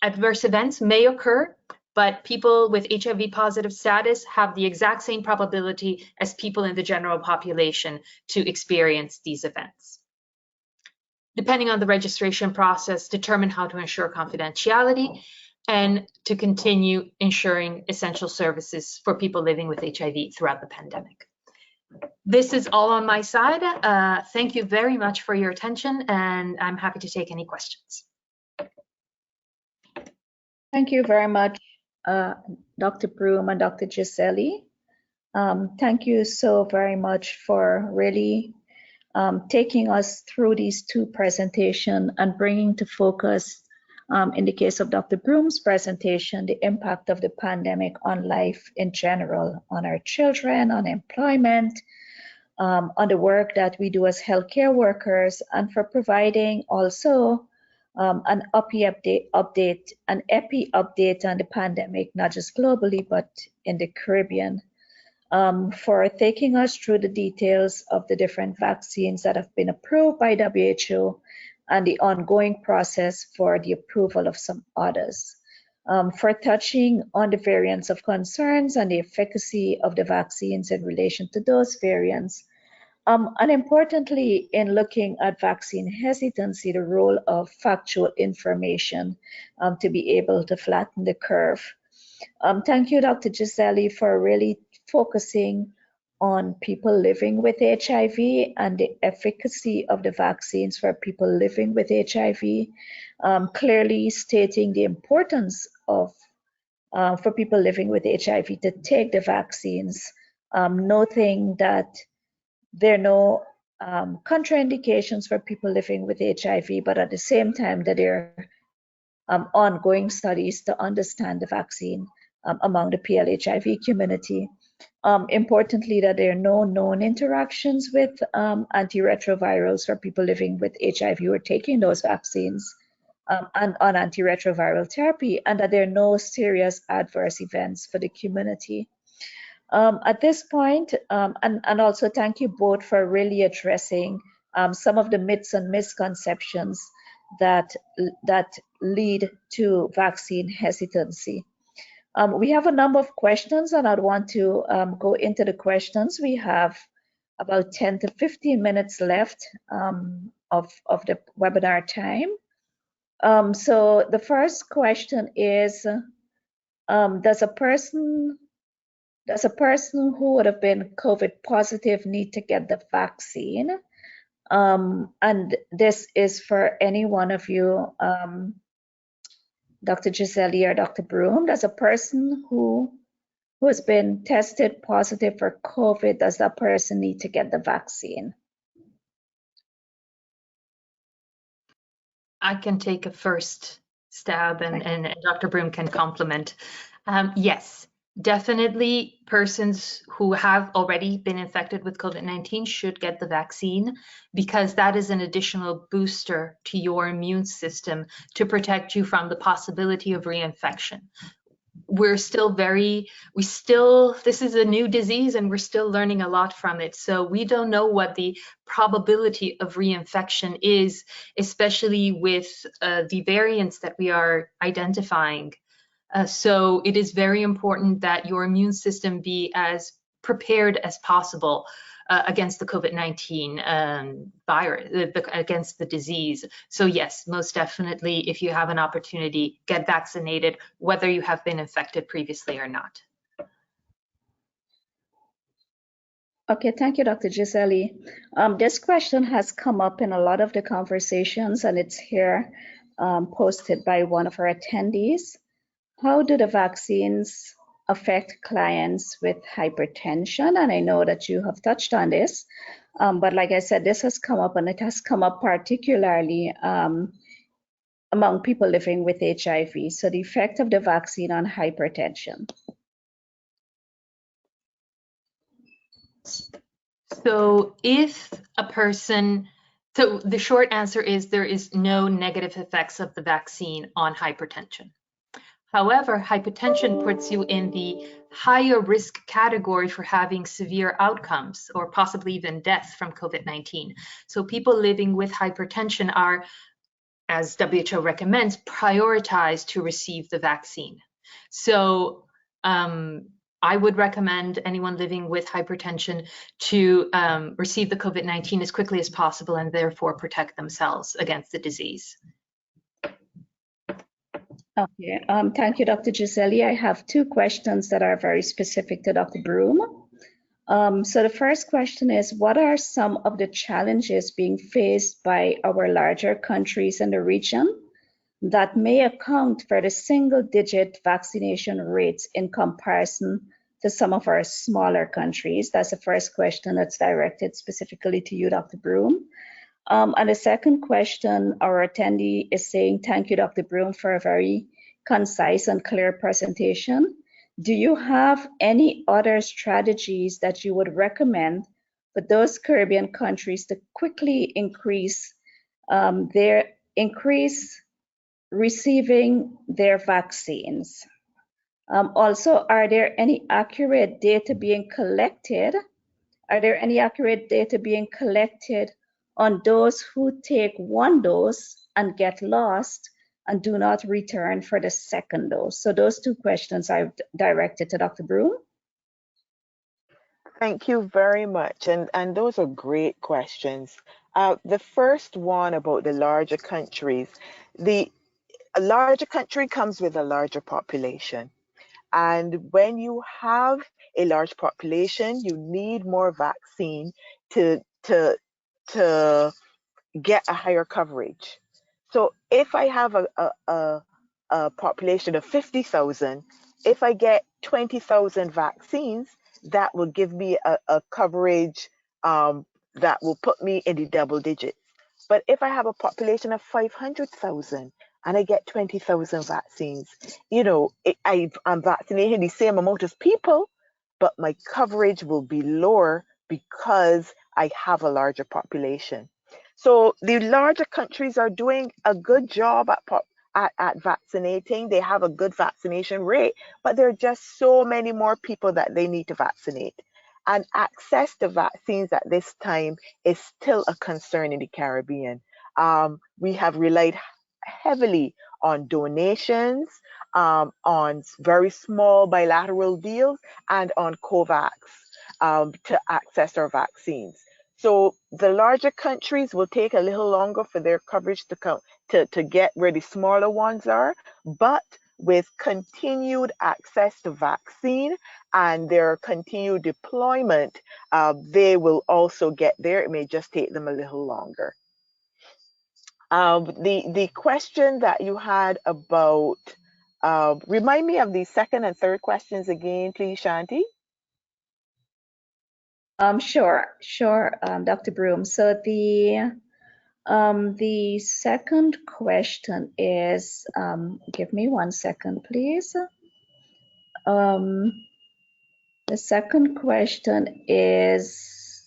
Adverse events may occur, but people with HIV positive status have the exact same probability as people in the general population to experience these events. Depending on the registration process, determine how to ensure confidentiality and to continue ensuring essential services for people living with HIV throughout the pandemic. This is all on my side. Thank you very much for your attention, and I'm happy to take any questions. Thank you very much, Dr. Broome and Dr. Ghiselli. Thank you so very much for really taking us through these two presentations and bringing to focus, in the case of Dr. Broome's presentation, the impact of the pandemic on life in general, on our children, on employment, on the work that we do as healthcare workers, and for providing also an epi update on the pandemic, not just globally, but in the Caribbean. For taking us through the details of the different vaccines that have been approved by WHO and the ongoing process for the approval of some others. For touching on the variants of concerns and the efficacy of the vaccines in relation to those variants. And importantly, in looking at vaccine hesitancy, the role of factual information to be able to flatten the curve. Thank you, Dr. Ghiselli, for really focusing on people living with HIV and the efficacy of the vaccines for people living with HIV, clearly stating the importance of for people living with HIV to take the vaccines, noting that there are no contraindications for people living with HIV, but at the same time that there are ongoing studies to understand the vaccine among the PLHIV community. Importantly, that there are no known interactions with antiretrovirals for people living with HIV who are taking those vaccines and on antiretroviral therapy, and that there are no serious adverse events for the community. At this point, and also thank you both for really addressing some of the myths and misconceptions that lead to vaccine hesitancy. We have a number of questions, and I'd want to go into the questions. We have about 10 to 15 minutes left of the webinar time. So the first question is, does a person who would have been COVID positive need to get the vaccine? And this is for any one of you Dr. Ghiselli or Dr. Broome, does a person who has been tested positive for COVID, does that person need to get the vaccine? I can take a first stab and Dr. Broome can complement. Yes, definitely persons who have already been infected with COVID-19 should get the vaccine because that is an additional booster to your immune system to protect you from the possibility of reinfection. This is a new disease and we're still learning a lot from it. So we don't know what the probability of reinfection is, especially with the variants that we are identifying. So it is very important that your immune system be as prepared as possible against the COVID-19 virus, against the disease. So yes, most definitely, if you have an opportunity, get vaccinated, whether you have been infected previously or not. Okay, thank you, Dr. Ghiselli. This question has come up in a lot of the conversations and it's here posted by one of our attendees. How do the vaccines affect clients with hypertension? And I know that you have touched on this, but like I said, this has come up and it has come up particularly among people living with HIV. So the effect of the vaccine on hypertension. So if a person, so the short answer is there is no negative effects of the vaccine on hypertension. However, hypertension puts you in the higher risk category for having severe outcomes or possibly even death from COVID-19. So people living with hypertension are, as WHO recommends, prioritized to receive the vaccine. So I would recommend anyone living with hypertension to receive the COVID-19 as quickly as possible and therefore protect themselves against the disease. Okay, thank you, Dr. Ghiselli. I have two questions that are very specific to Dr. Broome. So the first question is, what are some of the challenges being faced by our larger countries in the region that may account for the single-digit vaccination rates in comparison to some of our smaller countries? That's the first question that's directed specifically to you, Dr. Broome. And the second question, our attendee is saying, thank you, Dr. Broome, for a very concise and clear presentation. Do you have any other strategies that you would recommend for those Caribbean countries to quickly increase receiving their vaccines? Also, are there any accurate data being collected? Are there any accurate data being collected on those who take one dose and get lost and do not return for the second dose? So those two questions I've directed to Dr. Broome. Thank you very much. And those are great questions. The first one about the larger countries, a larger country comes with a larger population. And when you have a large population, you need more vaccine to get a higher coverage. So if I have a population of 50,000, if I get 20,000 vaccines, that will give me a coverage that will put me in the double digits. But if I have a population of 500,000 and I get 20,000 vaccines, you know, I'm vaccinating the same amount of people, but my coverage will be lower because I have a larger population. So the larger countries are doing a good job at vaccinating. They have a good vaccination rate, but there are just so many more people that they need to vaccinate. And access to vaccines at this time is still a concern in the Caribbean. We have relied heavily on donations, on very small bilateral deals, and on COVAX to access our vaccines. So the larger countries will take a little longer for their coverage to come to get where the smaller ones are, but with continued access to vaccine and their continued deployment, they will also get there. It may just take them a little longer. The question that you had about, remind me of the second and third questions again, please, Shanti. Sure, Dr. Broome. So the second question is, give me 1 second, please. The second question is,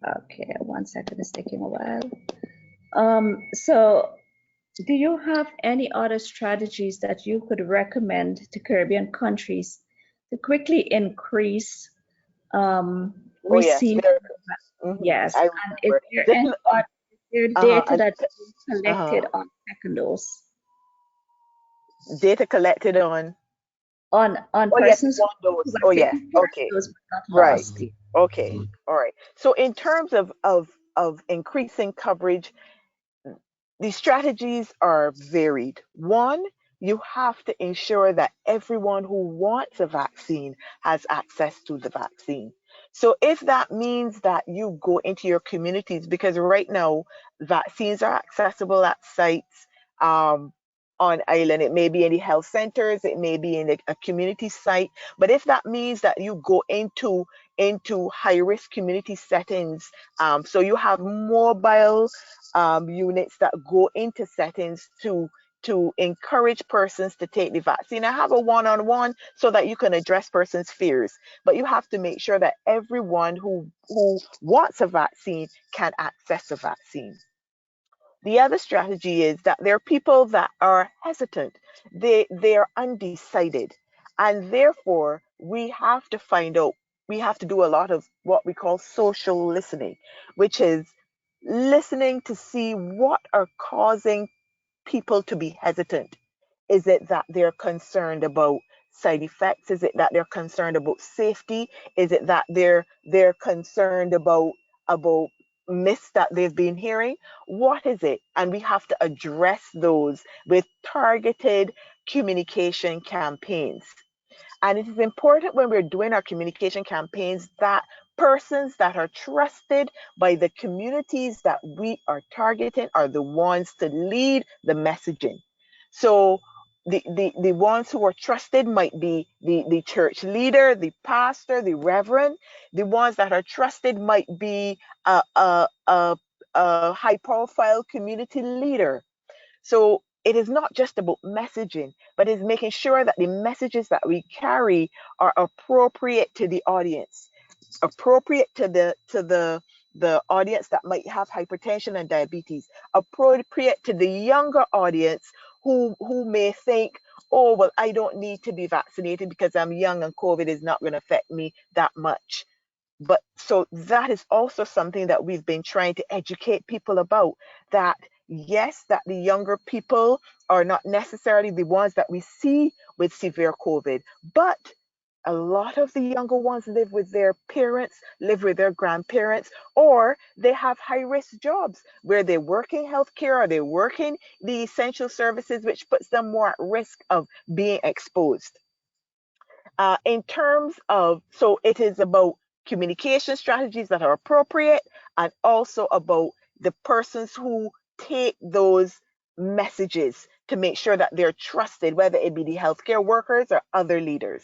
okay, 1 second, it's taking a while. So do you have any other strategies that you could recommend to Caribbean countries to quickly increase Oh yes, receiving? Yes, I and is remember. there any data that's been collected on second dose? Data collected on Persons one dose. who Oh have yes, taken first okay, dose but not right, last. okay, all right. So in terms of increasing coverage, the strategies are varied. One, you have to ensure that everyone who wants a vaccine has access to the vaccine. So if that means that you go into your communities, because right now vaccines are accessible at sites on island, it may be in the health centers, it may be in a community site, but if that means that you go into high risk community settings, so you have mobile units that go into settings to encourage persons to take the vaccine. I have a one-on-one so that you can address persons' fears, but you have to make sure that everyone who wants a vaccine can access a vaccine. The other strategy is that there are people that are hesitant. They are undecided, and therefore we have to find out. We have to do a lot of what we call social listening, which is listening to see what are causing people to be hesitant. Is it that they're concerned about side effects? Is it that they're concerned about safety? Is it that they're concerned about myths that they've been hearing? What is it? And we have to address those with targeted communication campaigns. And it is important when we're doing our communication campaigns that persons that are trusted by the communities that we are targeting are the ones to lead the messaging. So the ones who are trusted might be the church leader, the pastor, the reverend. The ones that are trusted might be a high profile community leader. So it is not just about messaging, but it's making sure that the messages that we carry are appropriate to the audience, appropriate to the audience that might have hypertension and diabetes, appropriate to the younger audience who may think, oh well, I don't need to be vaccinated because I'm young and COVID is not going to affect me that much. But so that is also something that we've been trying to educate people about, that yes, that the younger people are not necessarily the ones that we see with severe COVID, but a lot of the younger ones live with their parents, live with their grandparents, or they have high risk jobs where they work in healthcare or they work in the essential services, which puts them more at risk of being exposed. In terms of, so it is about communication strategies that are appropriate and also about the persons who take those messages to make sure that they're trusted, whether it be the healthcare workers or other leaders.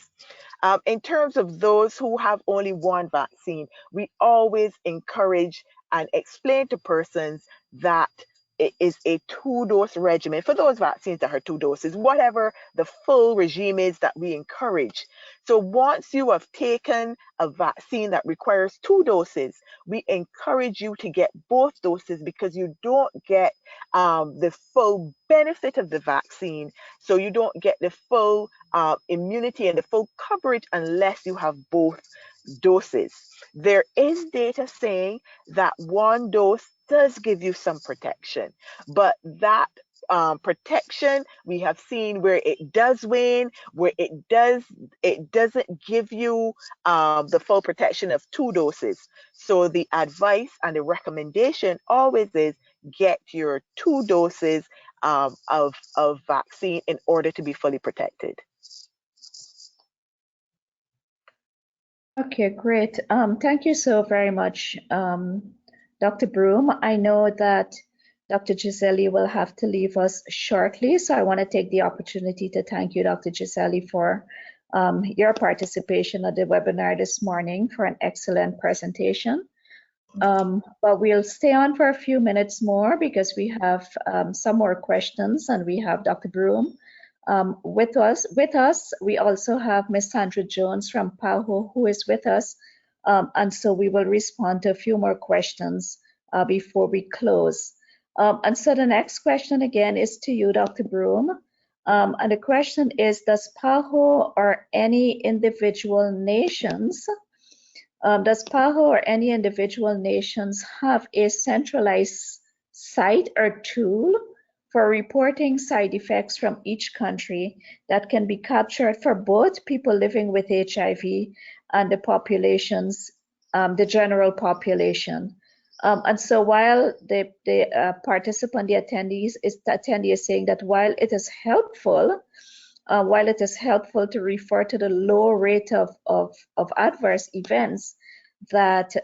In terms of those who have only one vaccine, we always encourage and explain to persons that it is a 2-dose regimen for those vaccines that are 2 doses, whatever the full regime is that we encourage. So once you have taken a vaccine that requires 2 doses, we encourage you to get both doses because you don't get the full benefit of the vaccine. So you don't get the full immunity and the full coverage unless you have both doses. There is data saying that 1 dose does give you some protection, but that protection we have seen where it does wane, where it doesn't give you the full protection of 2 doses. So the advice and the recommendation always is get your 2 doses of vaccine in order to be fully protected. Okay, great. Thank you so very much, Dr. Broome. I know that Dr. Ghiselli will have to leave us shortly, so I want to take the opportunity to thank you, Dr. Ghiselli, for your participation at the webinar this morning, for an excellent presentation. But we'll stay on for a few minutes more because we have some more questions, and we have Dr. Broome with us. We also have Ms. Sandra Jones from PAHO who is with us, and so we will respond to a few more questions before we close. And so the next question again is to you, Dr. Broome. And the question is, does PAHO or any individual nations have a centralized site or tool for reporting side effects from each country that can be captured for both people living with HIV and the populations, the general population? And so while the participant, the attendee is saying that while it is helpful to refer to the low rate of adverse events, that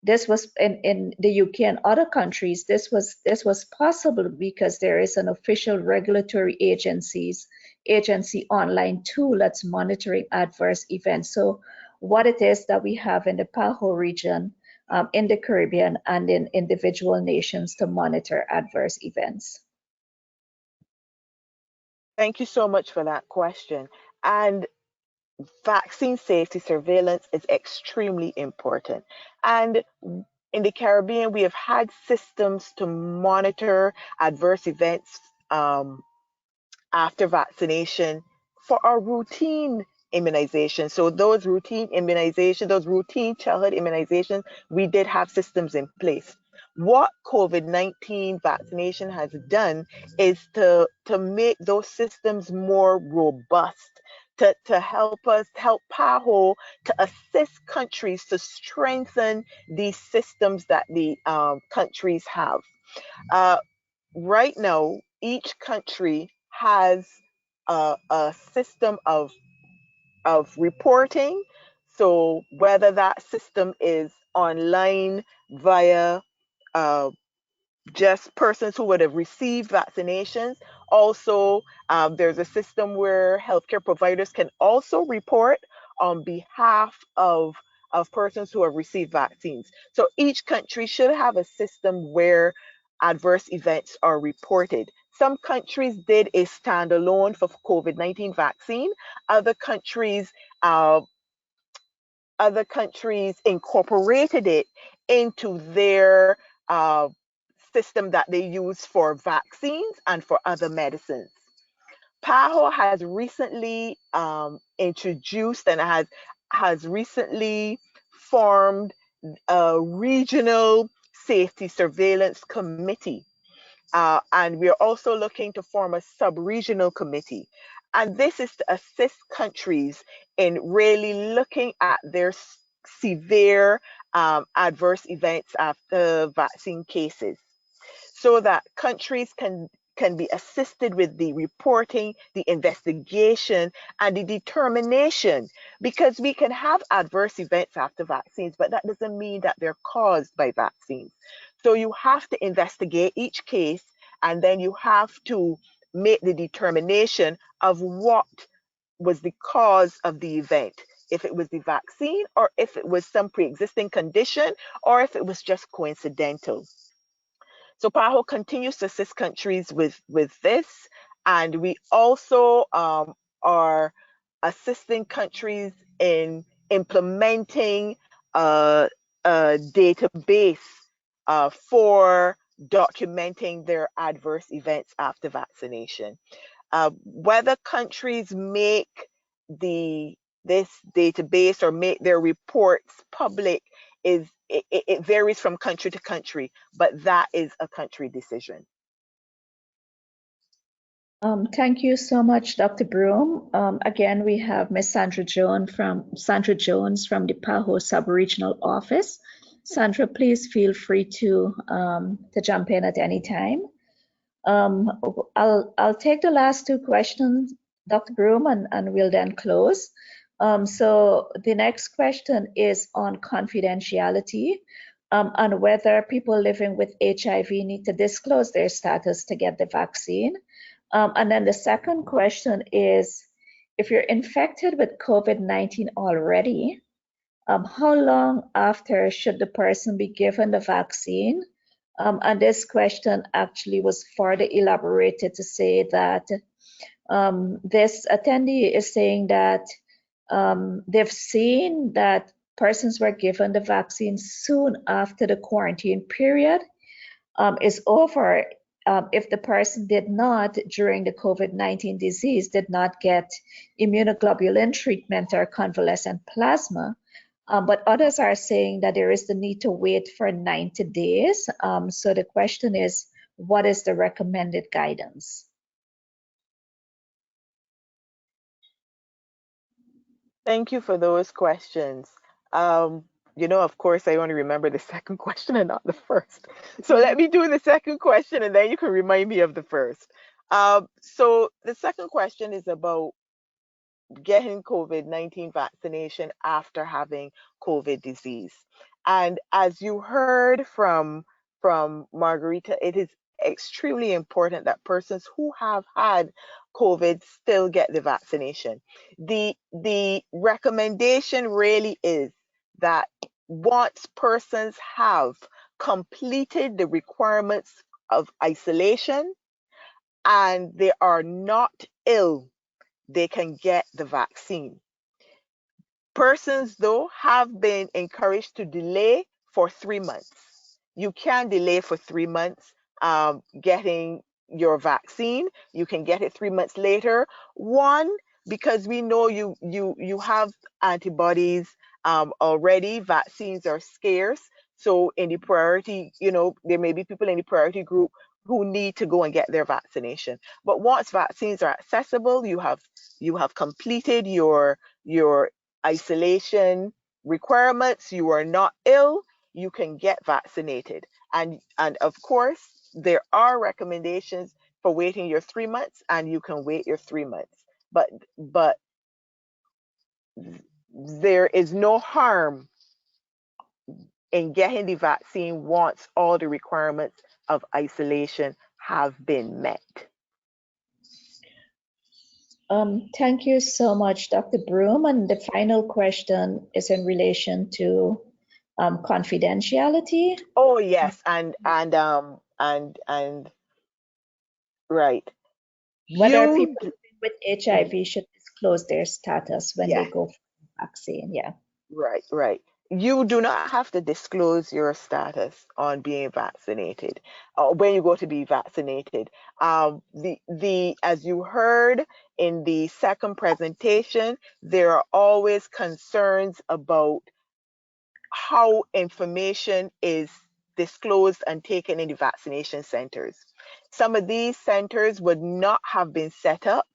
this was in the UK and other countries, this was possible because there is an official regulatory agency online tool that's monitoring adverse events. So what it is that we have in the PAHO region, in the Caribbean, and in individual nations to monitor adverse events. Thank you so much for that question. And vaccine safety surveillance is extremely important. And in the Caribbean, we have had systems to monitor adverse events after vaccination for our routine immunization. So those routine immunizations, those routine childhood immunizations, we did have systems in place. What COVID-19 vaccination has done is to make those systems more robust, to help PAHO to assist countries to strengthen these systems that the countries have. Right now, each country has a system of reporting. So whether that system is online via just persons who would have received vaccinations. Also, there's a system where healthcare providers can also report on behalf of persons who have received vaccines. So each country should have a system where adverse events are reported. Some countries did a standalone for COVID-19 vaccine. Other countries incorporated it into their system that they use for vaccines and for other medicines. PAHO has recently introduced and has recently formed a regional safety surveillance committee. And we're also looking to form a sub-regional committee. And this is to assist countries in really looking at their severe adverse events after vaccine cases, so that countries can be assisted with the reporting, the investigation, and the determination, because we can have adverse events after vaccines, but that doesn't mean that they're caused by vaccines. So you have to investigate each case, and then you have to make the determination of what was the cause of the event, if it was the vaccine, or if it was some pre-existing condition, or if it was just coincidental. So PAHO continues to assist countries with this, and we also are assisting countries in implementing a database for documenting their adverse events after vaccination. Whether countries make this database or make their reports public it varies from country to country, but that is a country decision. Thank you so much, Dr. Broome. Again, we have Ms. Sandra Jones from the PAHO Sub-Regional Office. Sandra, please feel free to jump in at any time. I'll take the last two questions, Dr. Broome, and we'll then close. So the next question is on confidentiality. on whether people living with HIV need to disclose their status to get the vaccine. And then the second question is, if you're infected with COVID-19 already, how long after should the person be given the vaccine? And this question actually was further elaborated to say that this attendee is saying that they've seen that persons were given the vaccine soon after the quarantine period is over. If the person did not, during the COVID-19 disease, did not get immunoglobulin treatment or convalescent plasma, but others are saying that there is the need to wait for 90 days. So the question is, what is the recommended guidance? Thank you for those questions. Of course, I only remember the second question and not the first. So let me do the second question and then you can remind me of the first. So the second question is about getting COVID-19 vaccination after having COVID disease. And as you heard from Margherita, it is extremely important that persons who have had COVID still get the vaccination. The recommendation really is that once persons have completed the requirements of isolation and they are not ill, they can get the vaccine. Persons, though, have been encouraged to delay for 3 months. You can delay for 3 months getting your vaccine. You can get it 3 months later. One, because we know you have antibodies already. Vaccines are scarce. So in the priority, there may be people in the priority group who need to go and get their vaccination. But once vaccines are accessible, you have completed your isolation requirements, you are not ill, you can get vaccinated. And of course, there are recommendations for waiting your 3 months, and you can wait your 3 months. But there is no harm in getting the vaccine once all the requirements of isolation have been met. Thank you so much, Dr. Broome. And the final question is in relation to confidentiality. Oh yes, and right. Whether people with HIV should disclose their status when they go for the vaccine. Yeah. Right. You do not have to disclose your status on being vaccinated or when you go to be vaccinated. As you heard in the second presentation, there are always concerns about how information is disclosed and taken in the vaccination centers. Some of these centers would not have been set up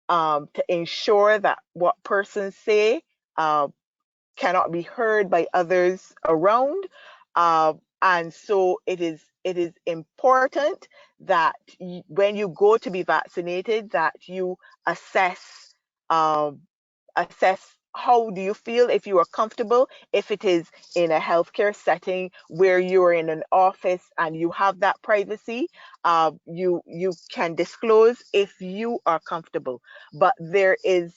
to ensure that what persons say cannot be heard by others around, and so it is important that when you go to be vaccinated, that you assess how do you feel, if you are comfortable, if it is in a healthcare setting where you're in an office and you have that privacy, you can disclose if you are comfortable. But there is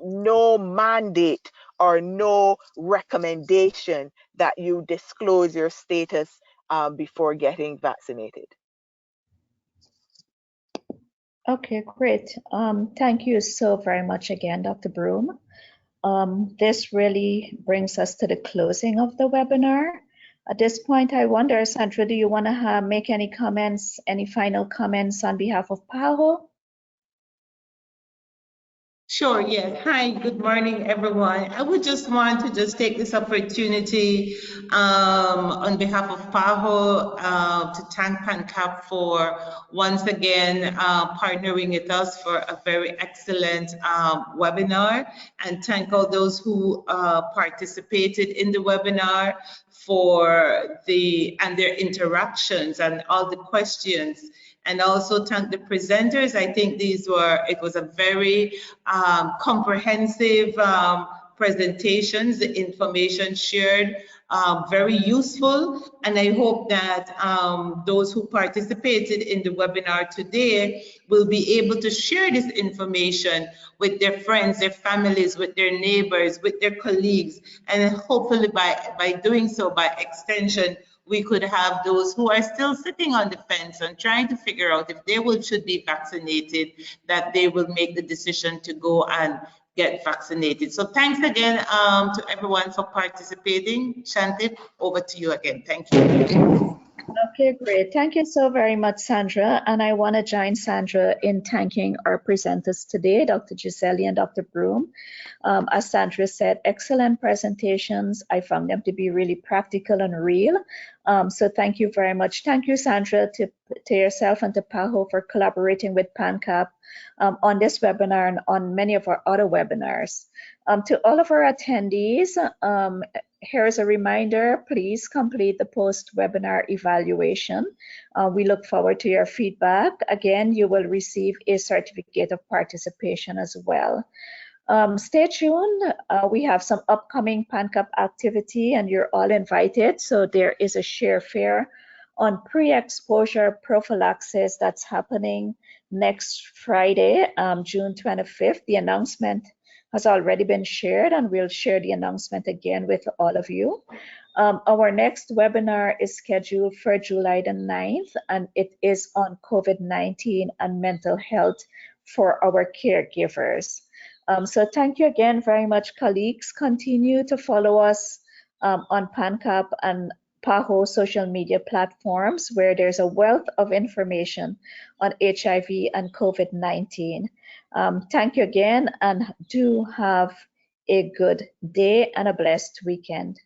no mandate or no recommendation that you disclose your status before getting vaccinated. Okay, great. Thank you so very much again, Dr. Broome. This really brings us to the closing of the webinar. At this point, I wonder, Sandra, do you want to make any comments, any final comments on behalf of PAHO? Sure, yes. Hi, good morning, everyone. I would just want to take this opportunity on behalf of PAHO to thank PANCAP for once again partnering with us for a very excellent webinar, and thank all those who participated in the webinar for their interactions and all the questions. And also thank the presenters. I think it was a very comprehensive presentations, the information shared, very useful, and I hope that those who participated in the webinar today will be able to share this information with their friends, their families, with their neighbors, with their colleagues, and hopefully by doing so, by extension, we could have those who are still sitting on the fence and trying to figure out if they should be vaccinated, that they will make the decision to go and get vaccinated. So thanks again to everyone for participating. Shanti, over to you again. Thank you. Okay, great. Thank you so very much, Sandra. And I want to join Sandra in thanking our presenters today, Dr. Ghiselli and Dr. Broome. As Sandra said, excellent presentations. I found them to be really practical and real. So thank you very much. Thank you, Sandra, to yourself and to PAHO for collaborating with PANCAP on this webinar and on many of our other webinars. To all of our attendees, here's a reminder, please complete the post-webinar evaluation. We look forward to your feedback. Again, you will receive a certificate of participation as well. Stay tuned. We have some upcoming PANCAP activity and you're all invited. So there is a share fair on pre-exposure prophylaxis that's happening next Friday, June 25th. The announcement has already been shared and we'll share the announcement again with all of you. Our next webinar is scheduled for July the 9th and it is on COVID-19 and mental health for our caregivers. So thank you again very much, colleagues. Continue to follow us on PANCAP and PAHO social media platforms where there's a wealth of information on HIV and COVID-19. Thank you again and do have a good day and a blessed weekend.